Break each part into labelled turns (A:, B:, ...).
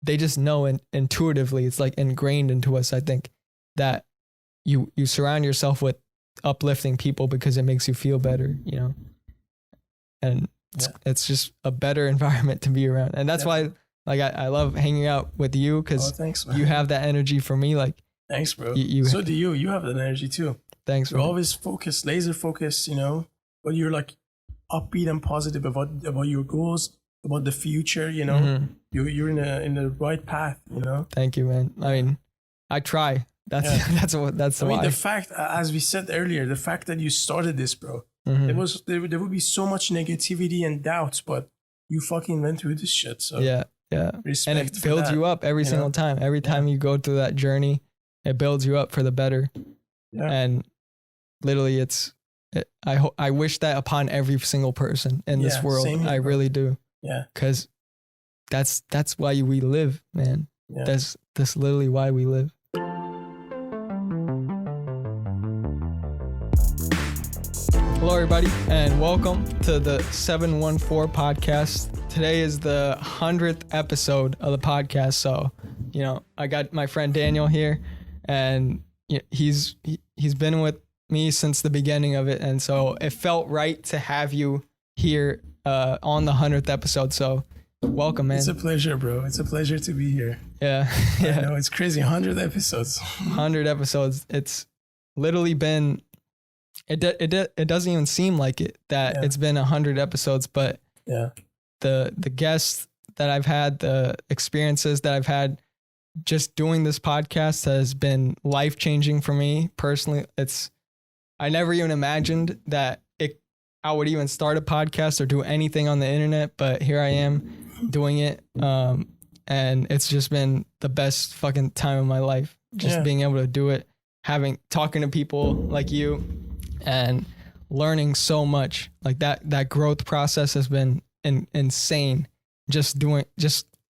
A: they just know intuitively. It's like ingrained into us, I think, that you surround yourself with uplifting people because it makes you feel better, you know? And it's just a better environment to be around. And that's why, like, I love hanging out with you because you have that energy for me. Like,
B: thanks, bro. So do you. You have that energy too.
A: Thanks,
B: You're always focused, laser focused, you know, but you're like upbeat and positive about your goals, about the future, you know.
A: Mm-hmm.
B: You're in the right path, you know.
A: Thank you, man. I mean, I try. That's
B: I mean, the fact, as we said earlier, the fact that you started this, bro,
A: mm-hmm.
B: there would be so much negativity and doubts, but you fucking went through this shit. So
A: yeah.
B: Respect,
A: and it builds you up every single time. Every time you go through that journey, it builds you up for the better.
B: Yeah.
A: And literally, I wish that upon every single person in this world.
B: Here,
A: I really do.
B: Yeah.
A: Because that's why we live, man.
B: Yeah.
A: That's literally why we live. Hello, everybody, and welcome to the 714 podcast. Today is the 100th episode of the podcast. So, you know, I got my friend Daniel here, and he's been with me since the beginning of it. And so it felt right to have you here on the 100th episode. So welcome, man.
B: It's a pleasure, bro. It's a pleasure to be here.
A: Yeah.
B: I know, it's crazy. 100 episodes.
A: 100 episodes. It's literally been, it doesn't even seem like it, that it's been 100 episodes, but the guests that I've had, the experiences that I've had just doing this podcast has been life-changing for me personally. I never even imagined that I would even start a podcast or do anything on the internet, but here I am doing it. And it's just been the best fucking time of my life. Just being able to do it, talking to people like you and learning so much. Like that growth process has been insane. Just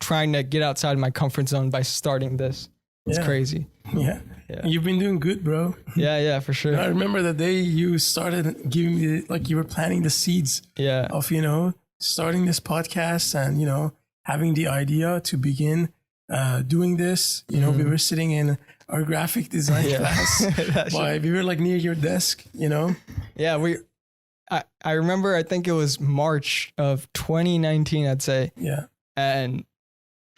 A: trying to get outside my comfort zone by starting this. It's crazy.
B: Yeah. You've been doing good, bro.
A: Yeah, for sure.
B: I remember the day you started giving me, like, you were planting the seeds of, you know, starting this podcast and, you know, having the idea to begin doing this. You know, we were sitting in our graphic design class. We were like near your desk, you know?
A: Yeah, I remember, I think it was March of 2019, I'd say.
B: Yeah.
A: And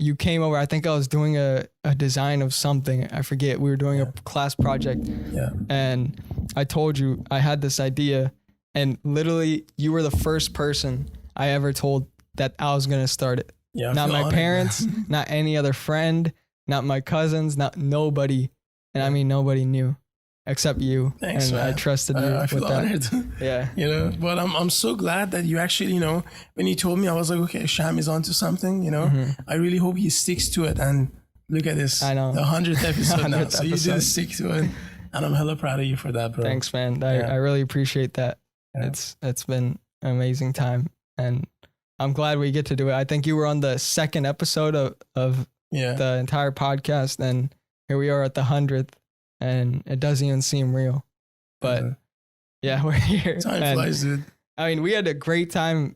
A: you came over. I think I was doing a design of something. I forget. We were doing a class project.
B: Yeah.
A: And I told you I had this idea, and literally you were the first person I ever told that I was going to start it.
B: Yeah.
A: Not my parents, not any other friend, not my cousins, not nobody. And I mean, nobody knew except you.
B: Thanks,
A: and
B: man.
A: I trusted you
B: I feel
A: with
B: honored.
A: that. Yeah.
B: You know, but I'm so glad that you actually, you know, when you told me, I was like, okay, Shyam is onto something, you know. I really hope he sticks to it. And look at this.
A: I know.
B: The 100th episode
A: 100th
B: now. So you did stick to it. And I'm hella proud of you for that, bro.
A: Thanks, man. I really appreciate that. Yeah. It's been an amazing time. And I'm glad we get to do it. I think you were on the second episode of the entire podcast. And here we are at the 100th. And it doesn't even seem real. But we're here.
B: Time flies, dude.
A: I mean, we had a great time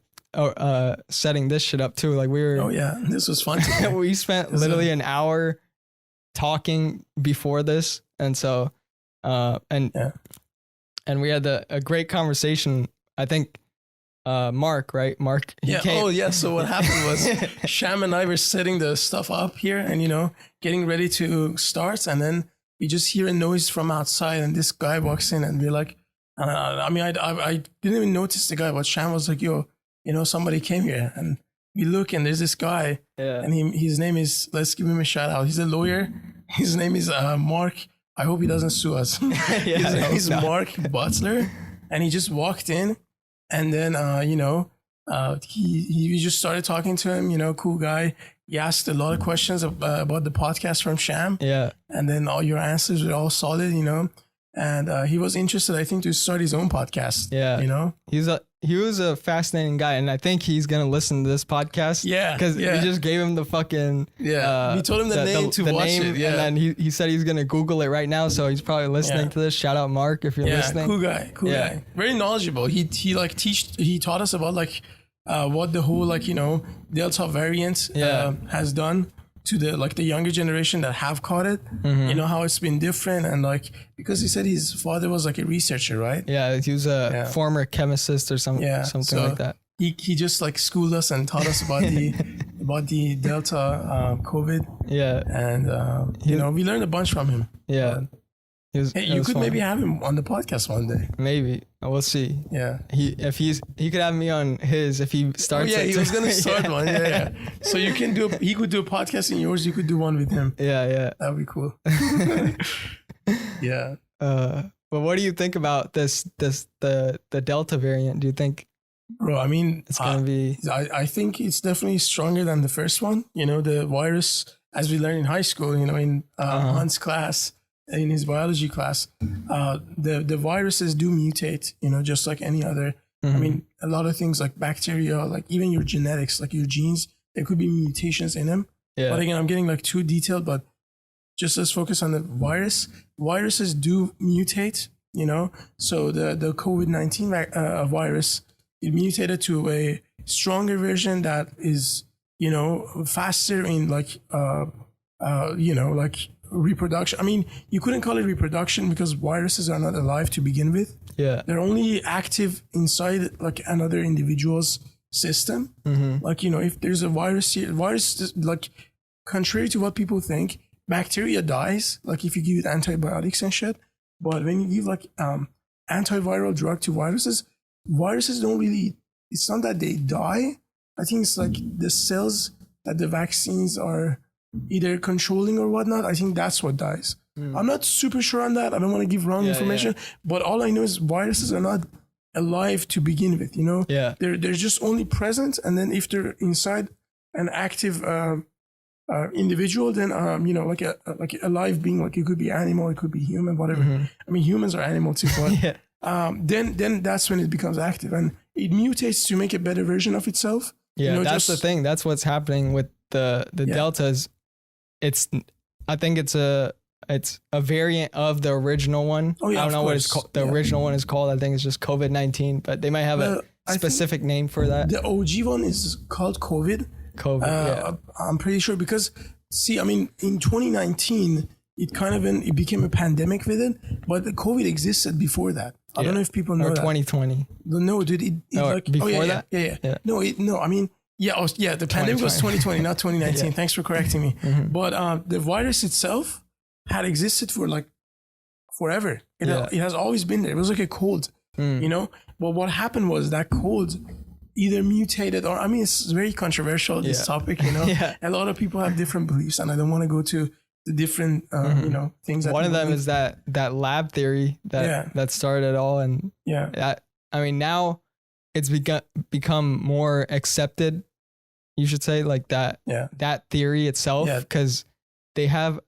A: setting this shit up too. Like we were.
B: Oh yeah, this was fun.
A: We spent literally an hour talking before this, and so and we had a great conversation. I think Mark, right? Mark.
B: Oh yeah. So what happened was Shyam and I were setting the stuff up here, and you know, getting ready to start, and then we just hear a noise from outside, and this guy walks in, and we're like, I didn't even notice the guy, but Shyam was like, yo, you know, somebody came here, and we look, and there's this guy, and his name is, let's give him a shout out. He's a lawyer. His name is Mark. I hope he doesn't sue us. His name is Mark Butler, and he just walked in, and then you know, he just started talking to him. You know, cool guy. He asked a lot of questions about the podcast from Shyam.
A: Yeah.
B: And then all your answers were all solid, you know. And he was interested, I think, to start his own podcast.
A: Yeah.
B: You know?
A: He was a fascinating guy, and I think he's going to listen to this podcast.
B: Yeah.
A: Because we just gave him the fucking...
B: we told him the name to watch it. Yeah.
A: And then he said he's going to Google it right now, so he's probably listening to this. Shout out Mark if you're listening.
B: Cool guy. Very knowledgeable. He taught us about like what the whole, like, you know, Delta variant has done to the younger generation that have caught it, you know, how it's been different. And like, because he said his father was like a researcher, right?
A: Yeah, he was a former chemist or something like that.
B: He just like schooled us and taught us about the Delta COVID.
A: Yeah.
B: And, you know, we learned a bunch from him.
A: Yeah.
B: Hey, you could maybe have him on the podcast one day.
A: Maybe. We'll see.
B: Yeah.
A: He could have me on his if he starts.
B: Oh, yeah, he was going to start one. Yeah. So he could do a podcast in yours. You could do one with him.
A: Yeah.
B: That'd be cool. Yeah.
A: But what do you think about the Delta variant? Do you think,
B: bro, I mean,
A: it's going to be...
B: I think it's definitely stronger than the first one. You know, the virus, as we learned in high school, you know, in Hans' class, in his biology class, the viruses do mutate, you know, just like any other. I mean, a lot of things like bacteria, like even your genetics, like your genes, there could be mutations in them. Yeah. But again, I'm getting like too detailed, but just let's focus on the virus. Viruses do mutate, you know. So the COVID-19 virus, it mutated to a stronger version that is, you know, faster in like, you know, like reproduction. I mean, you couldn't call it reproduction because viruses are not alive to begin with.
A: Yeah.
B: They're only active inside like another individual's system. Like, you know, if there's a virus here, like, contrary to what people think, bacteria dies, like if you give it antibiotics and shit. But when you give like antiviral drug to viruses don't really, it's not that they die. I think it's like the cells that the vaccines are either controlling or whatnot. I think that's what dies. I'm not super sure on that. I don't want to give wrong information, but all I know is viruses are not alive to begin with, you know?
A: Yeah.
B: They're just only present, and then if they're inside an active individual, then you know, like a live being, like it could be animal, it could be human, whatever. I mean, humans are animals too, but then that's when it becomes active and it mutates to make a better version of itself.
A: Yeah,
B: you know,
A: that's the thing. That's what's happening with the Deltas. I think it's a variant of the original one.
B: Oh, yeah,
A: I don't know what it's called. The original one is called. I think it's just COVID-19, but they might have a specific name for that.
B: The OG one is called COVID. I'm pretty sure because, see, I mean, in 2019, it became a pandemic with it, but the COVID existed before that. I don't know if people know that.
A: 2020.
B: No, dude,
A: before that?
B: Yeah. No, I mean, the pandemic was 2020, not 2019. Thanks for correcting me. But the virus itself had existed for like forever. It has always been there. It was like a cold, you know? But what happened was that cold either mutated or, I mean, it's very controversial, this topic, you know? A lot of people have different beliefs, and I don't want to go to the different, you know, things.
A: One of them is that lab theory that started it all. And I mean, now it's become more accepted, you should say, like that theory itself, because they have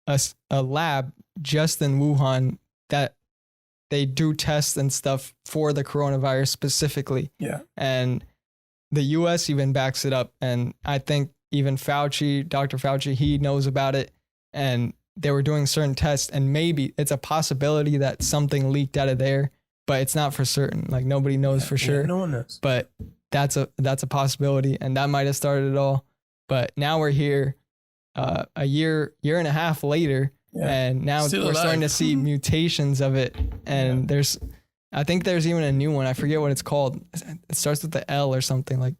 A: a lab just in Wuhan that they do tests and stuff for the coronavirus specifically. Yeah. And the US even backs it up. And I think even Dr. Fauci, he knows about it. And they were doing certain tests, and maybe it's a possibility that something leaked out of there, but it's not for certain. Like nobody knows for sure.
B: No one knows.
A: But that's a possibility, and that might have started it all. But now we're here, a year and a half later, and now we're starting to see mutations of it. And I think there's even a new one. I forget what it's called. It starts with the L or something like.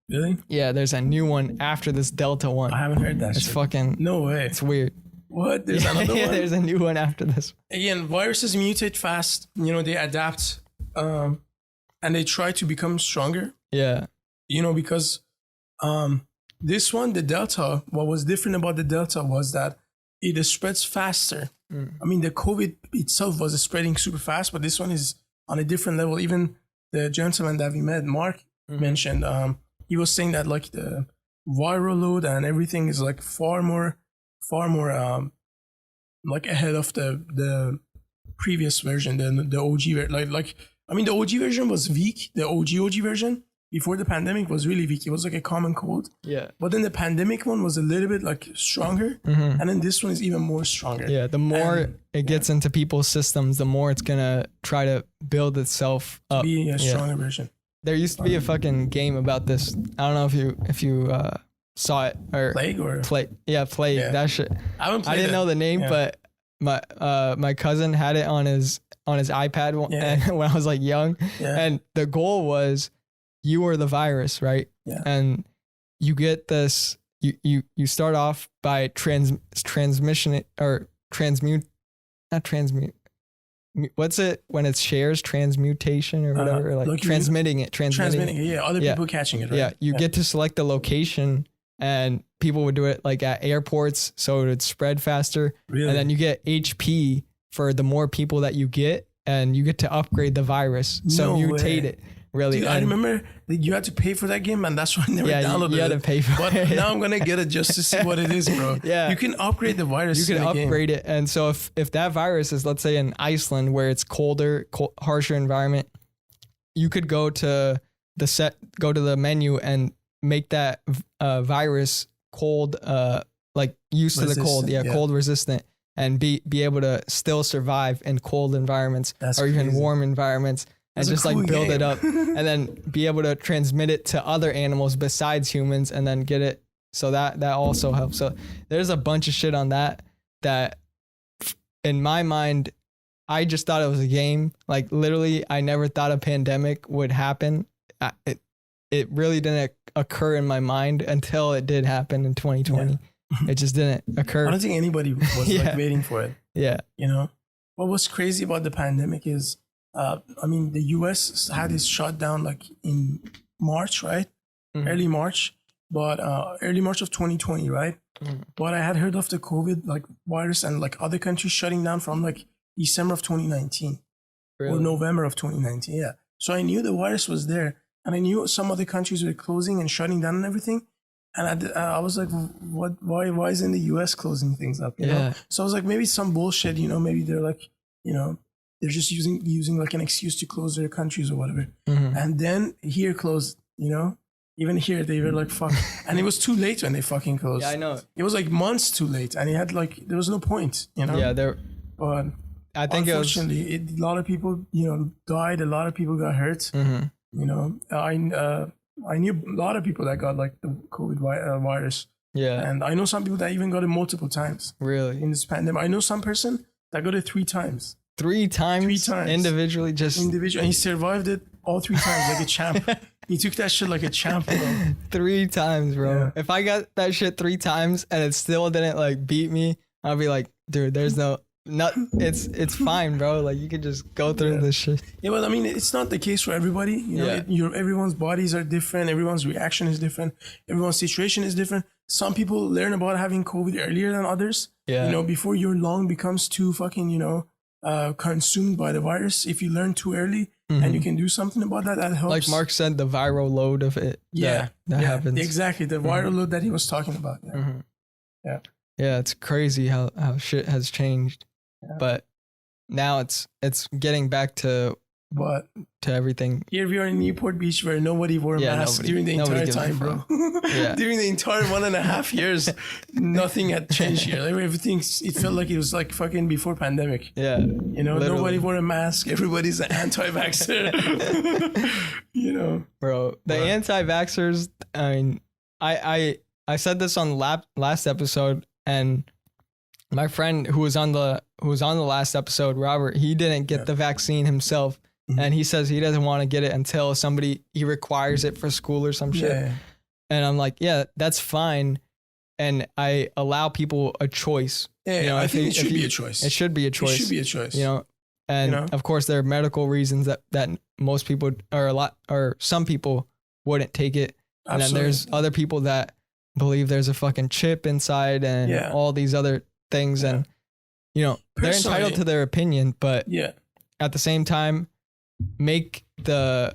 B: Really?
A: Yeah, there's a new one after this Delta one.
B: I haven't heard that.
A: It's fucking.
B: No way.
A: It's weird.
B: What? There's another one?
A: There's a new one after this.
B: Again, viruses mutate fast. You know, they adapt, and they try to become stronger.
A: Yeah.
B: You know, because this one, the Delta, what was different about the Delta was that it spreads faster. I mean, the COVID itself was spreading super fast, but this one is on a different level. Even the gentleman that we met, Mark, mentioned, he was saying that like the viral load and everything is like far more like ahead of the previous version than the OG. Like I mean, the OG version was weak. The OG version before the pandemic was really weak. It was like a common cold.
A: Yeah.
B: But then the pandemic one was a little bit like stronger, and then this one is even more stronger.
A: Yeah. The more it gets into people's systems, the more it's gonna try to build itself up.
B: Be a stronger version.
A: There used to be a fucking game about this. I don't know if you saw it or
B: plague.
A: Plague.
B: Yeah.
A: That shit.
B: I
A: didn't know the name, but my cousin had it on his iPad and when I was like young, and the goal was you were the virus, right?
B: Yeah.
A: And you get this. You start off by transmission or transmute, not transmute. What's it when it shares? Transmutation or whatever, like transmitting it.
B: Yeah, other people catching it, right?
A: Yeah, you get to select the location, and people would do it like at airports, so it would spread faster.
B: Really?
A: And then you get HP for the more people that you get, and you get to upgrade the virus. So mutate it. Really,
B: dude, I remember you had to pay for that game, and that's why I never downloaded it.
A: You had to pay for it.
B: But now I'm gonna get it just to see what it is, bro.
A: Yeah,
B: you can upgrade the virus.
A: You can upgrade it, and so if that virus is, let's say, in Iceland where it's harsher environment, you could go to the menu and make that virus cold, like used resistant, to the cold, cold resistant, and be able to still survive in cold environments or even warm environments. And just cool like build it up and then be able to transmit it to other animals besides humans and then get it. So that also helps. So there's a bunch of shit on that in my mind, I just thought it was a game. Like literally, I never thought a pandemic would happen. It really didn't occur in my mind until it did happen in 2020. Yeah. It just didn't occur.
B: I don't think anybody was like waiting for it.
A: Yeah.
B: You know, what was crazy about the pandemic is, I mean, the US had its shutdown like in March, right? Mm-hmm. Early March, but early March of 2020, right? Mm-hmm. But I had heard of the COVID like virus and like other countries shutting down from like December of 2019 or November of 2019. Yeah. So I knew the virus was there, and I knew some other countries were closing and shutting down and everything. And I was like, what? Why isn't the US closing things up? You know? So I was like, maybe some bullshit. You know, maybe they're like, you know, they're just using like an excuse to close their countries or whatever. Mm-hmm. And then here closed, you know, even here they were like, fuck. And it was too late when they fucking closed.
A: Yeah, I know.
B: It was like months too late. And it had like, there was no point, you know?
A: Yeah,
B: but
A: I think
B: unfortunately, a lot of people, you know, died. A lot of people got hurt. Mm-hmm. You know, I knew a lot of people that got like the COVID virus.
A: Yeah.
B: And I know some people that even got it multiple times.
A: Really?
B: In this pandemic. I know some person that got it 3 times.
A: 3 times? 3 times. Individually,
B: and he survived it all 3 times like a champ. He took that shit like a champ, bro.
A: 3 times, bro. Yeah. If I got that shit 3 times and it still didn't like beat me, I'll be like, dude, there's it's fine, bro. Like you could just go through this shit.
B: Yeah, but I mean, it's not the case for everybody. You know, everyone's bodies are different. Everyone's reaction is different. Everyone's situation is different. Some people learn about having COVID earlier than others. Yeah. You know, before your lung becomes too fucking, you know, consumed by the virus. If you learn too early and you can do something about that, that helps.
A: Like Mark said, the viral load of it. That happens.
B: Exactly. The viral load that he was talking about. Yeah. Mm-hmm. Yeah.
A: Yeah. It's crazy how shit has changed. Yeah. But now it's getting back to everything. Here
B: we are in Newport Beach where nobody wore a mask during the entire time, bro. During the entire 1.5 years, nothing had changed here. Like everything, it felt like it was like fucking before pandemic.
A: Yeah.
B: You know, literally. Nobody wore a mask. Everybody's an anti-vaxxer. You know.
A: Bro, the anti-vaxxers, I mean, I said this on last episode, and my friend who was on the last episode, Robert, he didn't get the vaccine himself. Mm-hmm. And he says he doesn't want to get it until he requires it for school or some shit. Yeah. And I'm like, yeah, that's fine. And I allow people a choice.
B: Yeah,
A: you know,
B: I think it should be a choice.
A: It should be a choice.
B: It should be a choice.
A: You know, and of course there are medical reasons that most people or some people wouldn't take it. And then there's other people that believe there's a fucking chip inside and all these other things. And, you know, they're entitled to their opinion, but at the same time, make the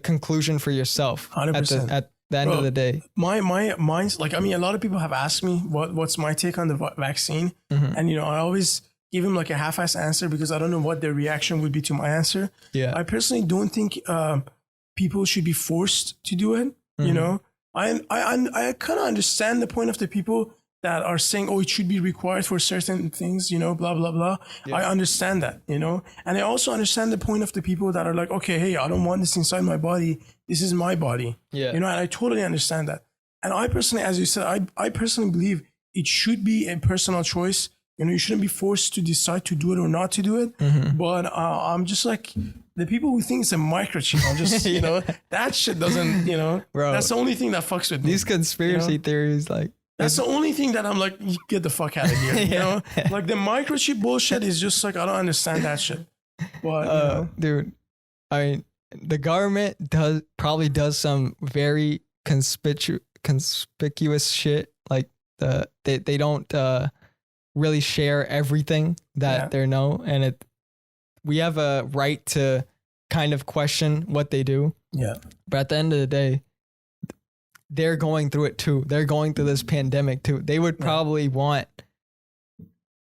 A: conclusion for yourself
B: 100%.
A: At the end of the day.
B: Mine's like, I mean, a lot of people have asked me what's my take on the vaccine. Mm-hmm. And, you know, I always give them like a half-ass answer because I don't know what their reaction would be to my answer.
A: Yeah.
B: I personally don't think people should be forced to do it. Mm-hmm. You know, I kind of understand the point of the people that are saying, oh, it should be required for certain things, you know, blah, blah, blah. Yeah. I understand that, you know, and I also understand the point of the people that are like, okay, hey, I don't want this inside my body This is my body.
A: Yeah.
B: You know, and I totally understand that. And I personally, as you said, I personally believe it should be a personal choice. You know, you shouldn't be forced to decide to do it or not to do it.
A: Mm-hmm.
B: But I'm just like, the people who think it's a microchip, I'm just, you know, that shit doesn't, you know,
A: Bro,
B: that's the only thing that fucks with me.
A: These conspiracy
B: you know?
A: theories, like,
B: that's the only thing that I'm like, get the fuck out of here. You know, like the microchip bullshit is just like, I don't understand that shit. But, you know.
A: Dude, I mean, the government probably does some very conspicuous shit. Like they don't really share everything that they know, and we have a right to kind of question what they do.
B: Yeah.
A: But at the end of the day, they're going through it too. They're going through this pandemic too. They would probably want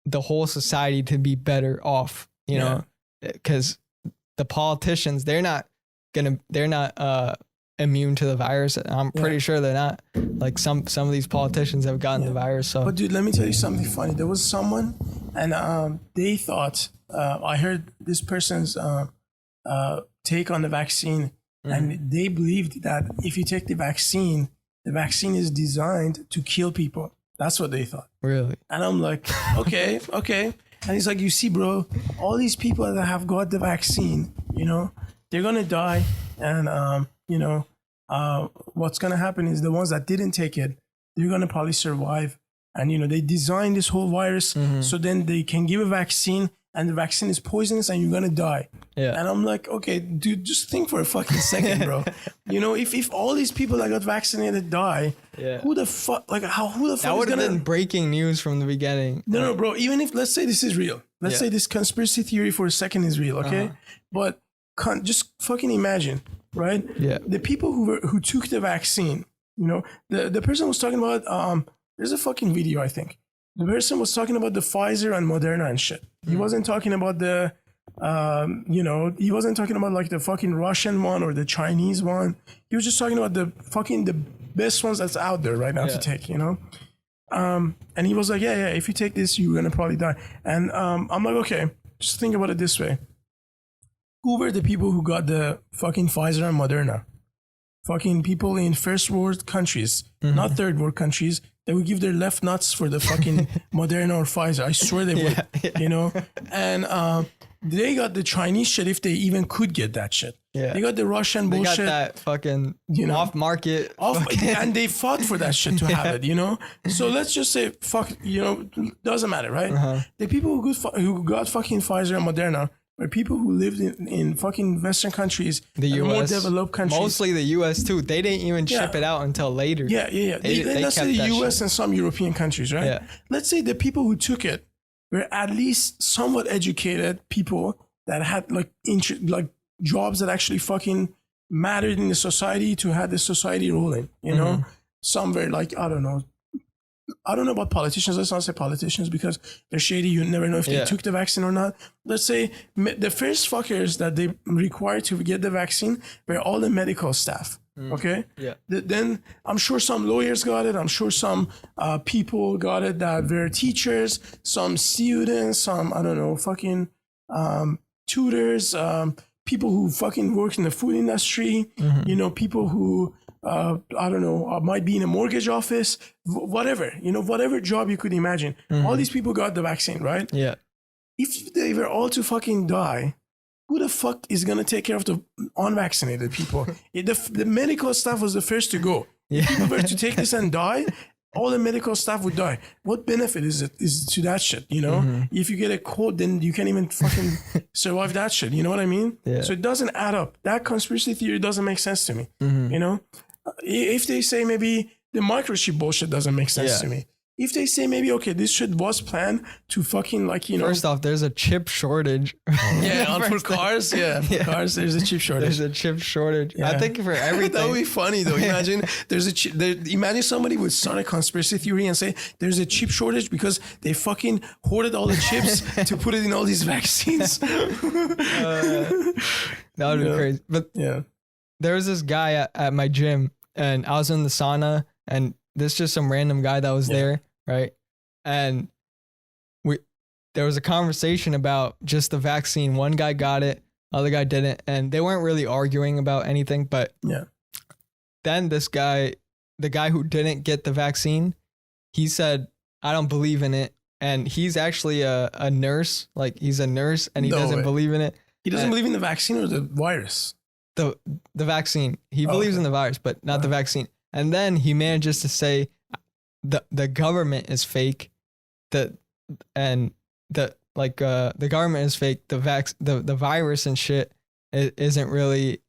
A: the whole society to be better off, you know, because the politicians, they're not immune to the virus. I'm pretty sure they're not. Like some of these politicians have gotten the virus. So,
B: but dude, let me tell you something funny. There was someone, and they thought, I heard this person's take on the vaccine, and they believed that if you take the vaccine is designed to kill people. That's what they thought.
A: Really?
B: And I'm like, okay. And he's like, you see, bro, all these people that have got the vaccine, you know, they're gonna die, and you know, what's gonna happen is the ones that didn't take it, they're gonna probably survive. And you know, they designed this whole virus so then they can give a vaccine, and the vaccine is poisonous, and you're gonna die.
A: Yeah.
B: And I'm like, okay, dude, just think for a fucking second, bro. You know, if all these people that got vaccinated die, who the fuck is gonna?
A: That would have been breaking news from the beginning.
B: No, bro. Even if, let's say this is real, let's say this conspiracy theory for a second is real, okay? But just fucking imagine, right?
A: Yeah.
B: The people who took the vaccine, you know, the person was talking about, there's a fucking video, I think. The person was talking about the Pfizer and Moderna and shit. He wasn't talking about the, you know, he wasn't talking about like the fucking Russian one or the Chinese one. He was just talking about the best ones that's out there right now to take, you know? And he was like, yeah, if you take this, you're gonna probably die. And I'm like, okay, just think about it this way. Who were the people who got the fucking Pfizer and Moderna? Fucking people in first world countries, not third world countries. They would give their left nuts for the fucking Moderna or Pfizer. I swear they would, you know? And they got the Chinese shit if they even could get that shit.
A: Yeah.
B: They got the Russian bullshit.
A: They got that fucking, you know, off market.
B: And they fought for that shit to have it, you know? So let's just say, fuck, you know, doesn't matter, right? The people who got fucking Pfizer and Moderna were people who lived in fucking Western countries,
A: the US,
B: more developed countries.
A: Mostly the US too. They didn't even ship it out until later.
B: Yeah. Let's say the US and some European countries, right?
A: Yeah.
B: Let's say the people who took it were at least somewhat educated people that had like jobs that actually fucking mattered in the society to have the society rolling, you know? Some were like, I don't know about politicians. Let's not say politicians because they're shady. You never know if they took the vaccine or not. Let's say the first fuckers that they required to get the vaccine were all the medical staff. Okay?
A: Yeah.
B: Then I'm sure some lawyers got it. I'm sure some people got it that were teachers, some students, some, I don't know, fucking tutors, people who fucking work in the food industry, you know, people who I don't know, might be in a mortgage office, whatever, you know, whatever job you could imagine. All these people got the vaccine, right?
A: Yeah.
B: If they were all to fucking die, who the fuck is going to take care of the unvaccinated people? The medical staff was the first to go. If people were to take this and die, all the medical staff would die. What benefit is to that shit, you know? If you get a cold, then you can't even fucking survive that shit. You know what I mean?
A: Yeah.
B: So it doesn't add up. That conspiracy theory doesn't make sense to me, you know? If they say maybe the microchip bullshit doesn't make sense to me. If they say maybe, okay, this shit was planned to fucking like, you know.
A: First off, there's a chip shortage.
B: For cars, for cars, there's a chip shortage.
A: There's a chip shortage. Yeah. I think for everything.
B: That would be funny though. Imagine imagine somebody would start a conspiracy theory and say there's a chip shortage because they fucking hoarded all the chips to put it in all these vaccines.
A: That would be crazy. But there was this guy at my gym and I was in the sauna and this just some random guy that was there, right? And there was a conversation about just the vaccine. One guy got it, other guy didn't, and they weren't really arguing about anything. But then this guy, the guy who didn't get the vaccine, he said, "I don't believe in it," and he's actually a nurse. Like he's a nurse, and he doesn't believe in it.
B: He doesn't believe in the vaccine or the virus.
A: The vaccine. He believes in the virus, but not the vaccine. And then he manages to say the government is fake. The government is fake. The virus and shit isn't really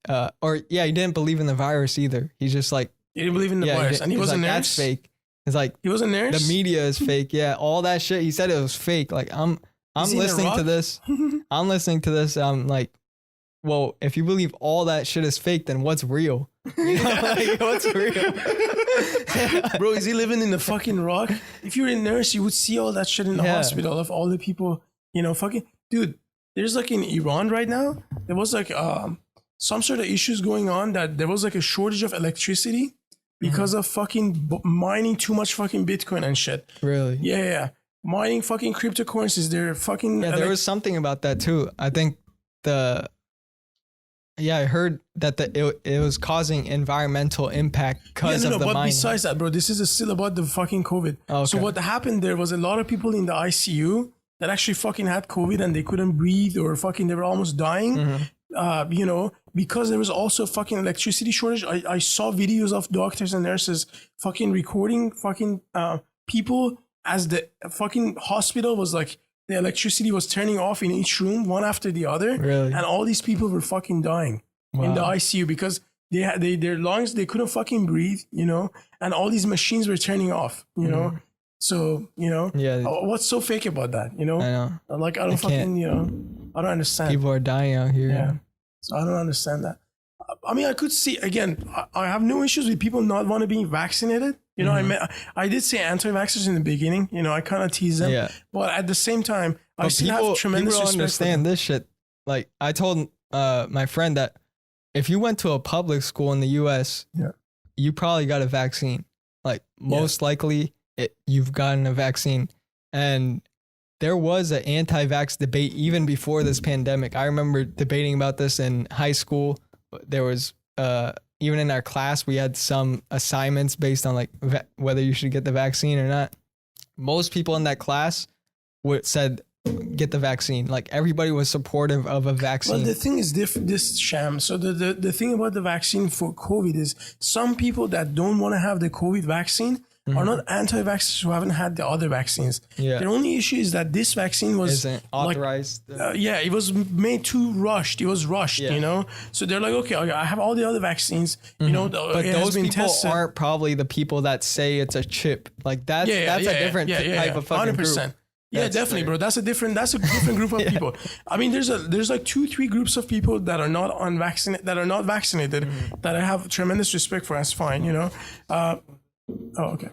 A: he didn't believe in the virus either. He's just like
B: he didn't believe in the virus, and he was a nurse.
A: That's fake. It's like
B: he was a nurse.
A: The media is fake. Yeah, all that shit. He said it was fake. Like I'm listening to this. I'm listening to this. I'm like, well, if you believe all that shit is fake, then what's real? You know, like, what's real?
B: Bro, is he living in the fucking rock? If you're a nurse, you would see all that shit in the hospital of all the people, you know, fucking dude. There's like in Iran right now, there was like some sort of issues going on that there was like a shortage of electricity because of fucking mining too much fucking Bitcoin and shit.
A: Really?
B: Yeah. Mining fucking cryptocurrencies. They're fucking...
A: Yeah, there was something about that too. I think I heard that it was causing environmental impact because of the mining. But
B: besides that, bro, this is still about the fucking COVID.
A: Okay.
B: So what happened there was a lot of people in the ICU that actually fucking had COVID and they couldn't breathe or fucking they were almost dying. You know, because there was also fucking electricity shortage. I saw videos of doctors and nurses fucking recording fucking people as the fucking hospital was like, the electricity was turning off in each room, one after the other.
A: Really?
B: And all these people were fucking dying in the ICU because their lungs, they couldn't fucking breathe, you know, and all these machines were turning off, you know. So, you know, what's so fake about that, you know?
A: I know.
B: Like, I don't fucking, you know, I don't understand.
A: People are dying out here.
B: Yeah. So I don't understand that. I mean, I could see, again, I have no issues with people not want to be vaccinated. You know, I did say anti-vaxxers in the beginning. You know, I kind of tease them. Yeah. But at the same time, I still have tremendous respect.
A: People understand this shit. Like, I told my friend that if you went to a public school in the U.S., you probably got a vaccine. Like, most likely, you've gotten a vaccine. And there was an anti-vax debate even before this pandemic. I remember debating about this in high school. There was even in our class, we had some assignments based on like whether you should get the vaccine or not. Most people in that class said get the vaccine. Like everybody was supportive of a vaccine.
B: Well, the thing is this sham. So the thing about the vaccine for COVID is some people that don't want to have the COVID vaccine are not anti-vaxxers who haven't had the other vaccines. Yeah. The only issue is that this vaccine
A: isn't authorized.
B: It was made too rushed. It was rushed, you know? So they're like, okay, I have all the other vaccines, you know,
A: but those people aren't probably the people that say it's a chip. Like that's a different type of fucking 100%.
B: Group. Yeah, definitely, bro. That's a different group of people. I mean, there's like 2-3 groups of people that are not vaccinated that I have tremendous respect for. That's fine, you know? Okay.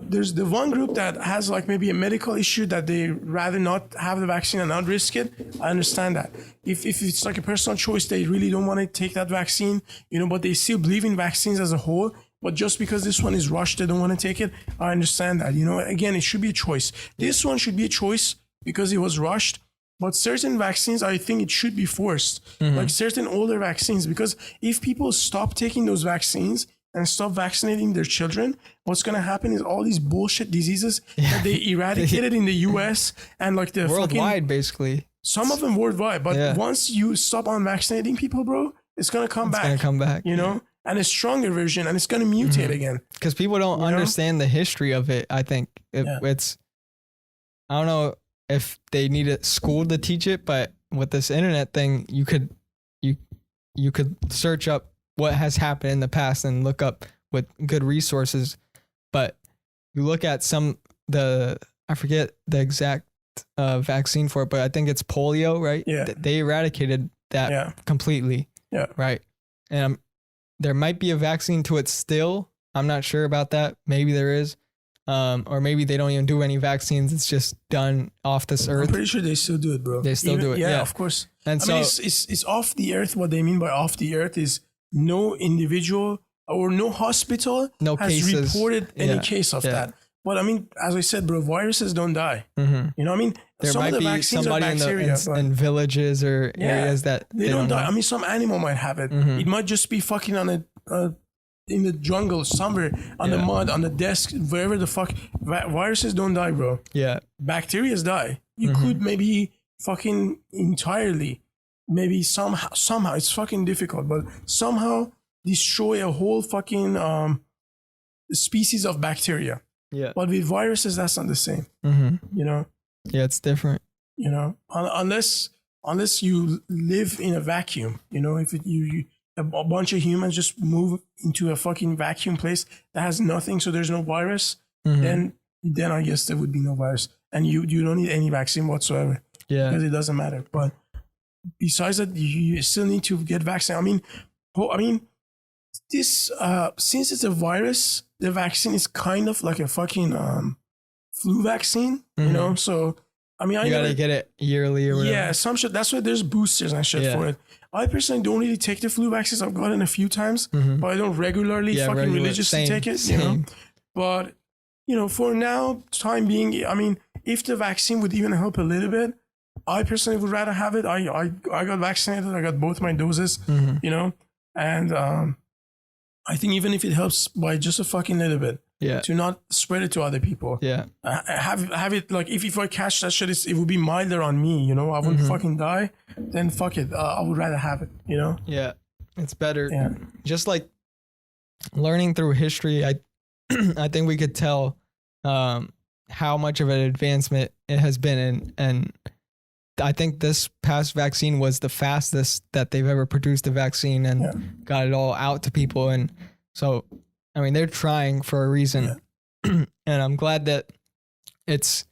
B: There's the one group that has like maybe a medical issue that they rather not have the vaccine and not risk it. I understand that. If it's like a personal choice, they really don't want to take that vaccine, you know, but they still believe in vaccines as a whole. But just because this one is rushed, they don't want to take it. I understand that. You know, again, it should be a choice. This one should be a choice because it was rushed. But certain vaccines, I think it should be forced. Like certain older vaccines, because if people stop taking those vaccines and stop vaccinating their children, what's going to happen is all these bullshit diseases that they eradicated in the US and like the
A: worldwide, basically.
B: Some of them worldwide. But once you stop on vaccinating people, bro, it's going to come back.
A: It's going to come back.
B: You know? And a stronger version, and it's going to mutate again.
A: Because people don't understand the history of it, I think. It's, I don't know if they need a school to teach it, but with this internet thing, you could search up what has happened in the past and look up with good resources. But you look at I forget the exact vaccine for it, but I think it's polio, right?
B: Yeah.
A: They eradicated that completely. Yeah. Right. And there might be a vaccine to it still. I'm not sure about that. Maybe there is. Or maybe they don't even do any vaccines. It's just done off this earth.
B: I'm pretty sure they still do it, bro.
A: They still do it.
B: Yeah, of course. And I mean, it's off the earth. What they mean by off the earth is no individual or no hospital has reported any case of that. But I mean, as I said, bro, viruses don't die. You know what I mean?
A: There
B: some
A: might
B: of the
A: be
B: vaccines
A: somebody
B: are bacteria,
A: in villages or areas that
B: they don't die. I mean, some animal might have it. It might just be fucking on in the jungle somewhere, on the mud, on the desk, wherever the fuck. Viruses don't die, bro.
A: Yeah.
B: Bacteria die. You could maybe fucking entirely, maybe somehow, it's fucking difficult, but somehow destroy a whole fucking species of bacteria.
A: Yeah.
B: But with viruses, that's not the same. You know?
A: Yeah, it's different.
B: You know, unless you live in a vacuum, you know, if you a bunch of humans just move into a fucking vacuum place that has nothing, so there's no virus, then I guess there would be no virus, and you don't need any vaccine whatsoever.
A: Yeah,
B: because it doesn't matter. But besides that, you still need to get vaccinated. I mean, this since it's a virus, the vaccine is kind of like a fucking flu vaccine, you know. So I mean, you
A: gotta get it yearly or whatever.
B: Yeah, some shit. That's why there's boosters and shit for it. I personally don't really take the flu vaccines. I've gotten a few times, but I don't regularly religiously take it. You know, but you know, for now, time being, I mean, if the vaccine would even help a little bit, I personally would rather have it. I got vaccinated. I got both my doses. You know, and I think even if it helps by just a fucking little bit, to not spread it to other people. Have it like if I catch that shit, it would be milder on me. You know, I wouldn't fucking die. Then fuck it. I would rather have it. You know.
A: Yeah, it's better. Yeah. Just like learning through history, I think we could tell how much of an advancement it has been, and I think this past vaccine was the fastest that they've ever produced a vaccine and got it all out to people. And so, I mean, they're trying for a reason, and I'm glad that it's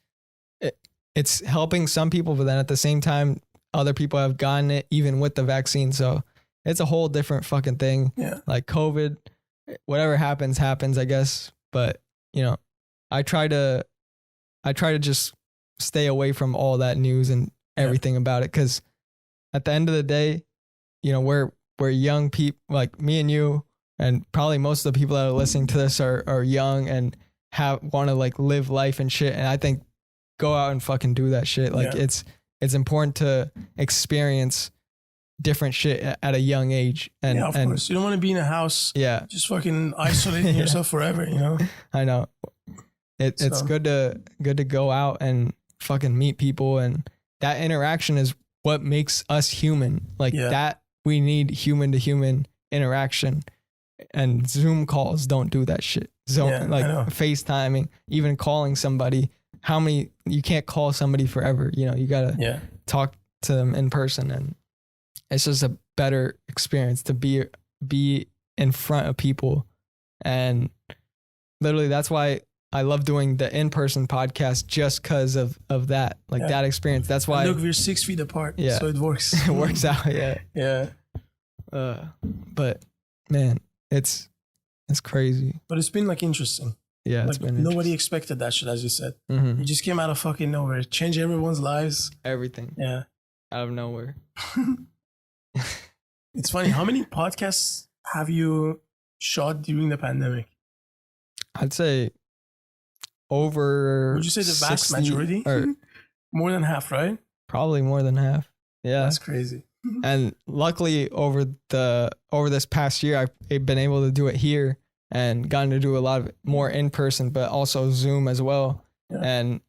A: helping some people, but then at the same time, other people have gotten it even with the vaccine. So it's a whole different fucking thing. Yeah. Like COVID, whatever happens, I guess. But you know, I try to just stay away from all that news and everything about it, because at the end of the day, you know, we're young people, like me and you, and probably most of the people that are listening to this are young and want to like live life and shit. And I think go out and fucking do that shit. Like it's important to experience different shit at a young age. And
B: of course, you don't want to be in a house, just fucking isolating yourself forever. You know, I know.
A: It's good to go out and fucking meet people, and that interaction is what makes us human. Like that, we need human to human interaction, and Zoom calls don't do that shit. So like FaceTiming, even calling somebody, you can't call somebody forever. You know, you gotta talk to them in person, and it's just a better experience to be in front of people. And literally, that's why I love doing the in-person podcast, just because of that, like that experience. That's why.
B: Look, we're 6 feet apart, so it works.
A: It works out, yeah. But man, it's crazy.
B: But it's been like interesting.
A: Yeah,
B: like,
A: it's been
B: nobody expected that shit, as you said. You just came out of fucking nowhere, changed everyone's lives.
A: Everything.
B: Yeah.
A: Out of nowhere.
B: It's funny. How many podcasts have you shot during the pandemic?
A: I'd say over.
B: Would you say the vast majority?
A: Or
B: more than half, right?
A: Probably more than half. Yeah.
B: That's crazy.
A: And luckily over this past year, I've been able to do it here and gotten to do a lot of more in person, but also Zoom as well. Yeah. And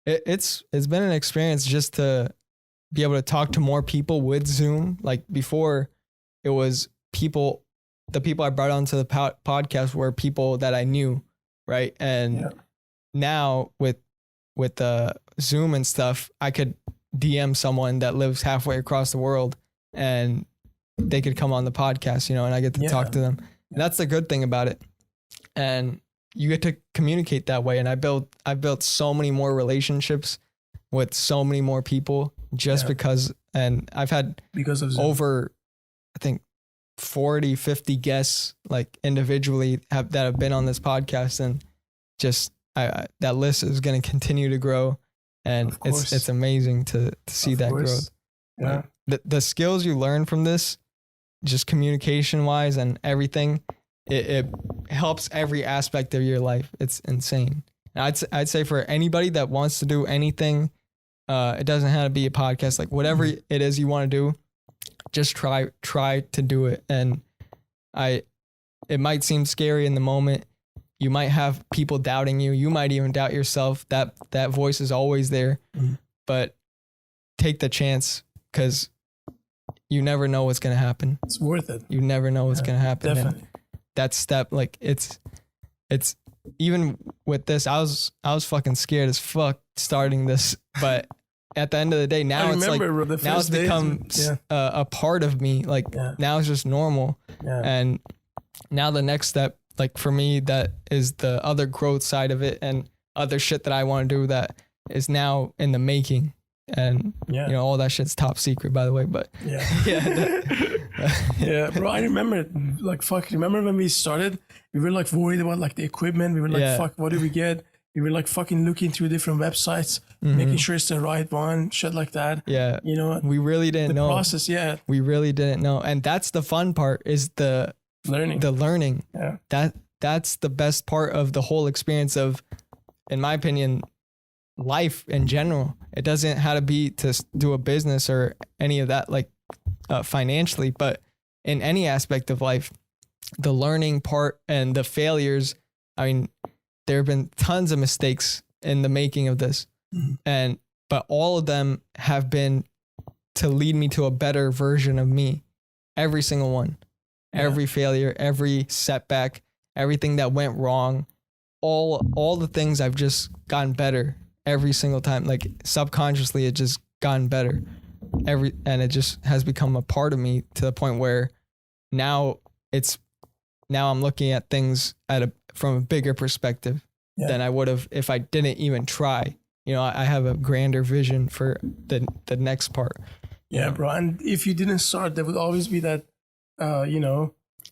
A: it's been an experience just to be able to talk to more people with Zoom. Like before, it was the people I brought onto the podcast were people that I knew, right? And now with Zoom and stuff, I could DM someone that lives halfway across the world, and they could come on the podcast, you know, and I get to talk to them. And that's the good thing about it. And you get to communicate that way. And I've built so many more relationships with so many more people just because, and I've had
B: because of Zoom.
A: Over, I think 40, 50 guests like individually that have been on this podcast, and just that list is going to continue to grow. And it's amazing to see that growth. Yeah. The skills you learn from this, just communication wise and everything, it helps every aspect of your life. It's insane. And I'd say for anybody that wants to do anything, it doesn't have to be a podcast, like whatever it is you want to do, just try to do it. And it might seem scary in the moment. You might have people doubting you. You might even doubt yourself. That voice is always there, but take the chance, because you never know what's going to happen.
B: It's worth it.
A: You never know what's going to happen.
B: Definitely.
A: And that step, like it's even with this, I was fucking scared as fuck starting this, but at the end of the day, now it's like, now it's become a part of me. Like now it's just normal. Yeah. And now the next step, like for me, that is the other growth side of it and other shit that I want to do that is now in the making. And you know, all that shit's top secret, by the way, but
B: yeah, bro, I remember, like, fuck, remember when we started, we were like worried about like the equipment. We were like, fuck, what do we get? We were like fucking looking through different websites, making sure it's the right one, shit like that. Yeah. You know,
A: we really didn't know.
B: The process,
A: we really didn't know. And that's the fun part, is the learning. Yeah. That's the best part of the whole experience of, in my opinion, life in general. It doesn't have to be to do a business or any of that, like financially, but in any aspect of life, the learning part and the failures. I mean, there have been tons of mistakes in the making of this, but all of them have been to lead me to a better version of me. Every single one, every failure, every setback, everything that went wrong, all the things I've just gotten better every single time. Like subconsciously, it just gotten better and it just has become a part of me to the point where now I'm looking at things from a bigger perspective than I would have if I didn't even try. You know, I have a grander vision for the next part.
B: Yeah, bro. And if you didn't start, there would always be that,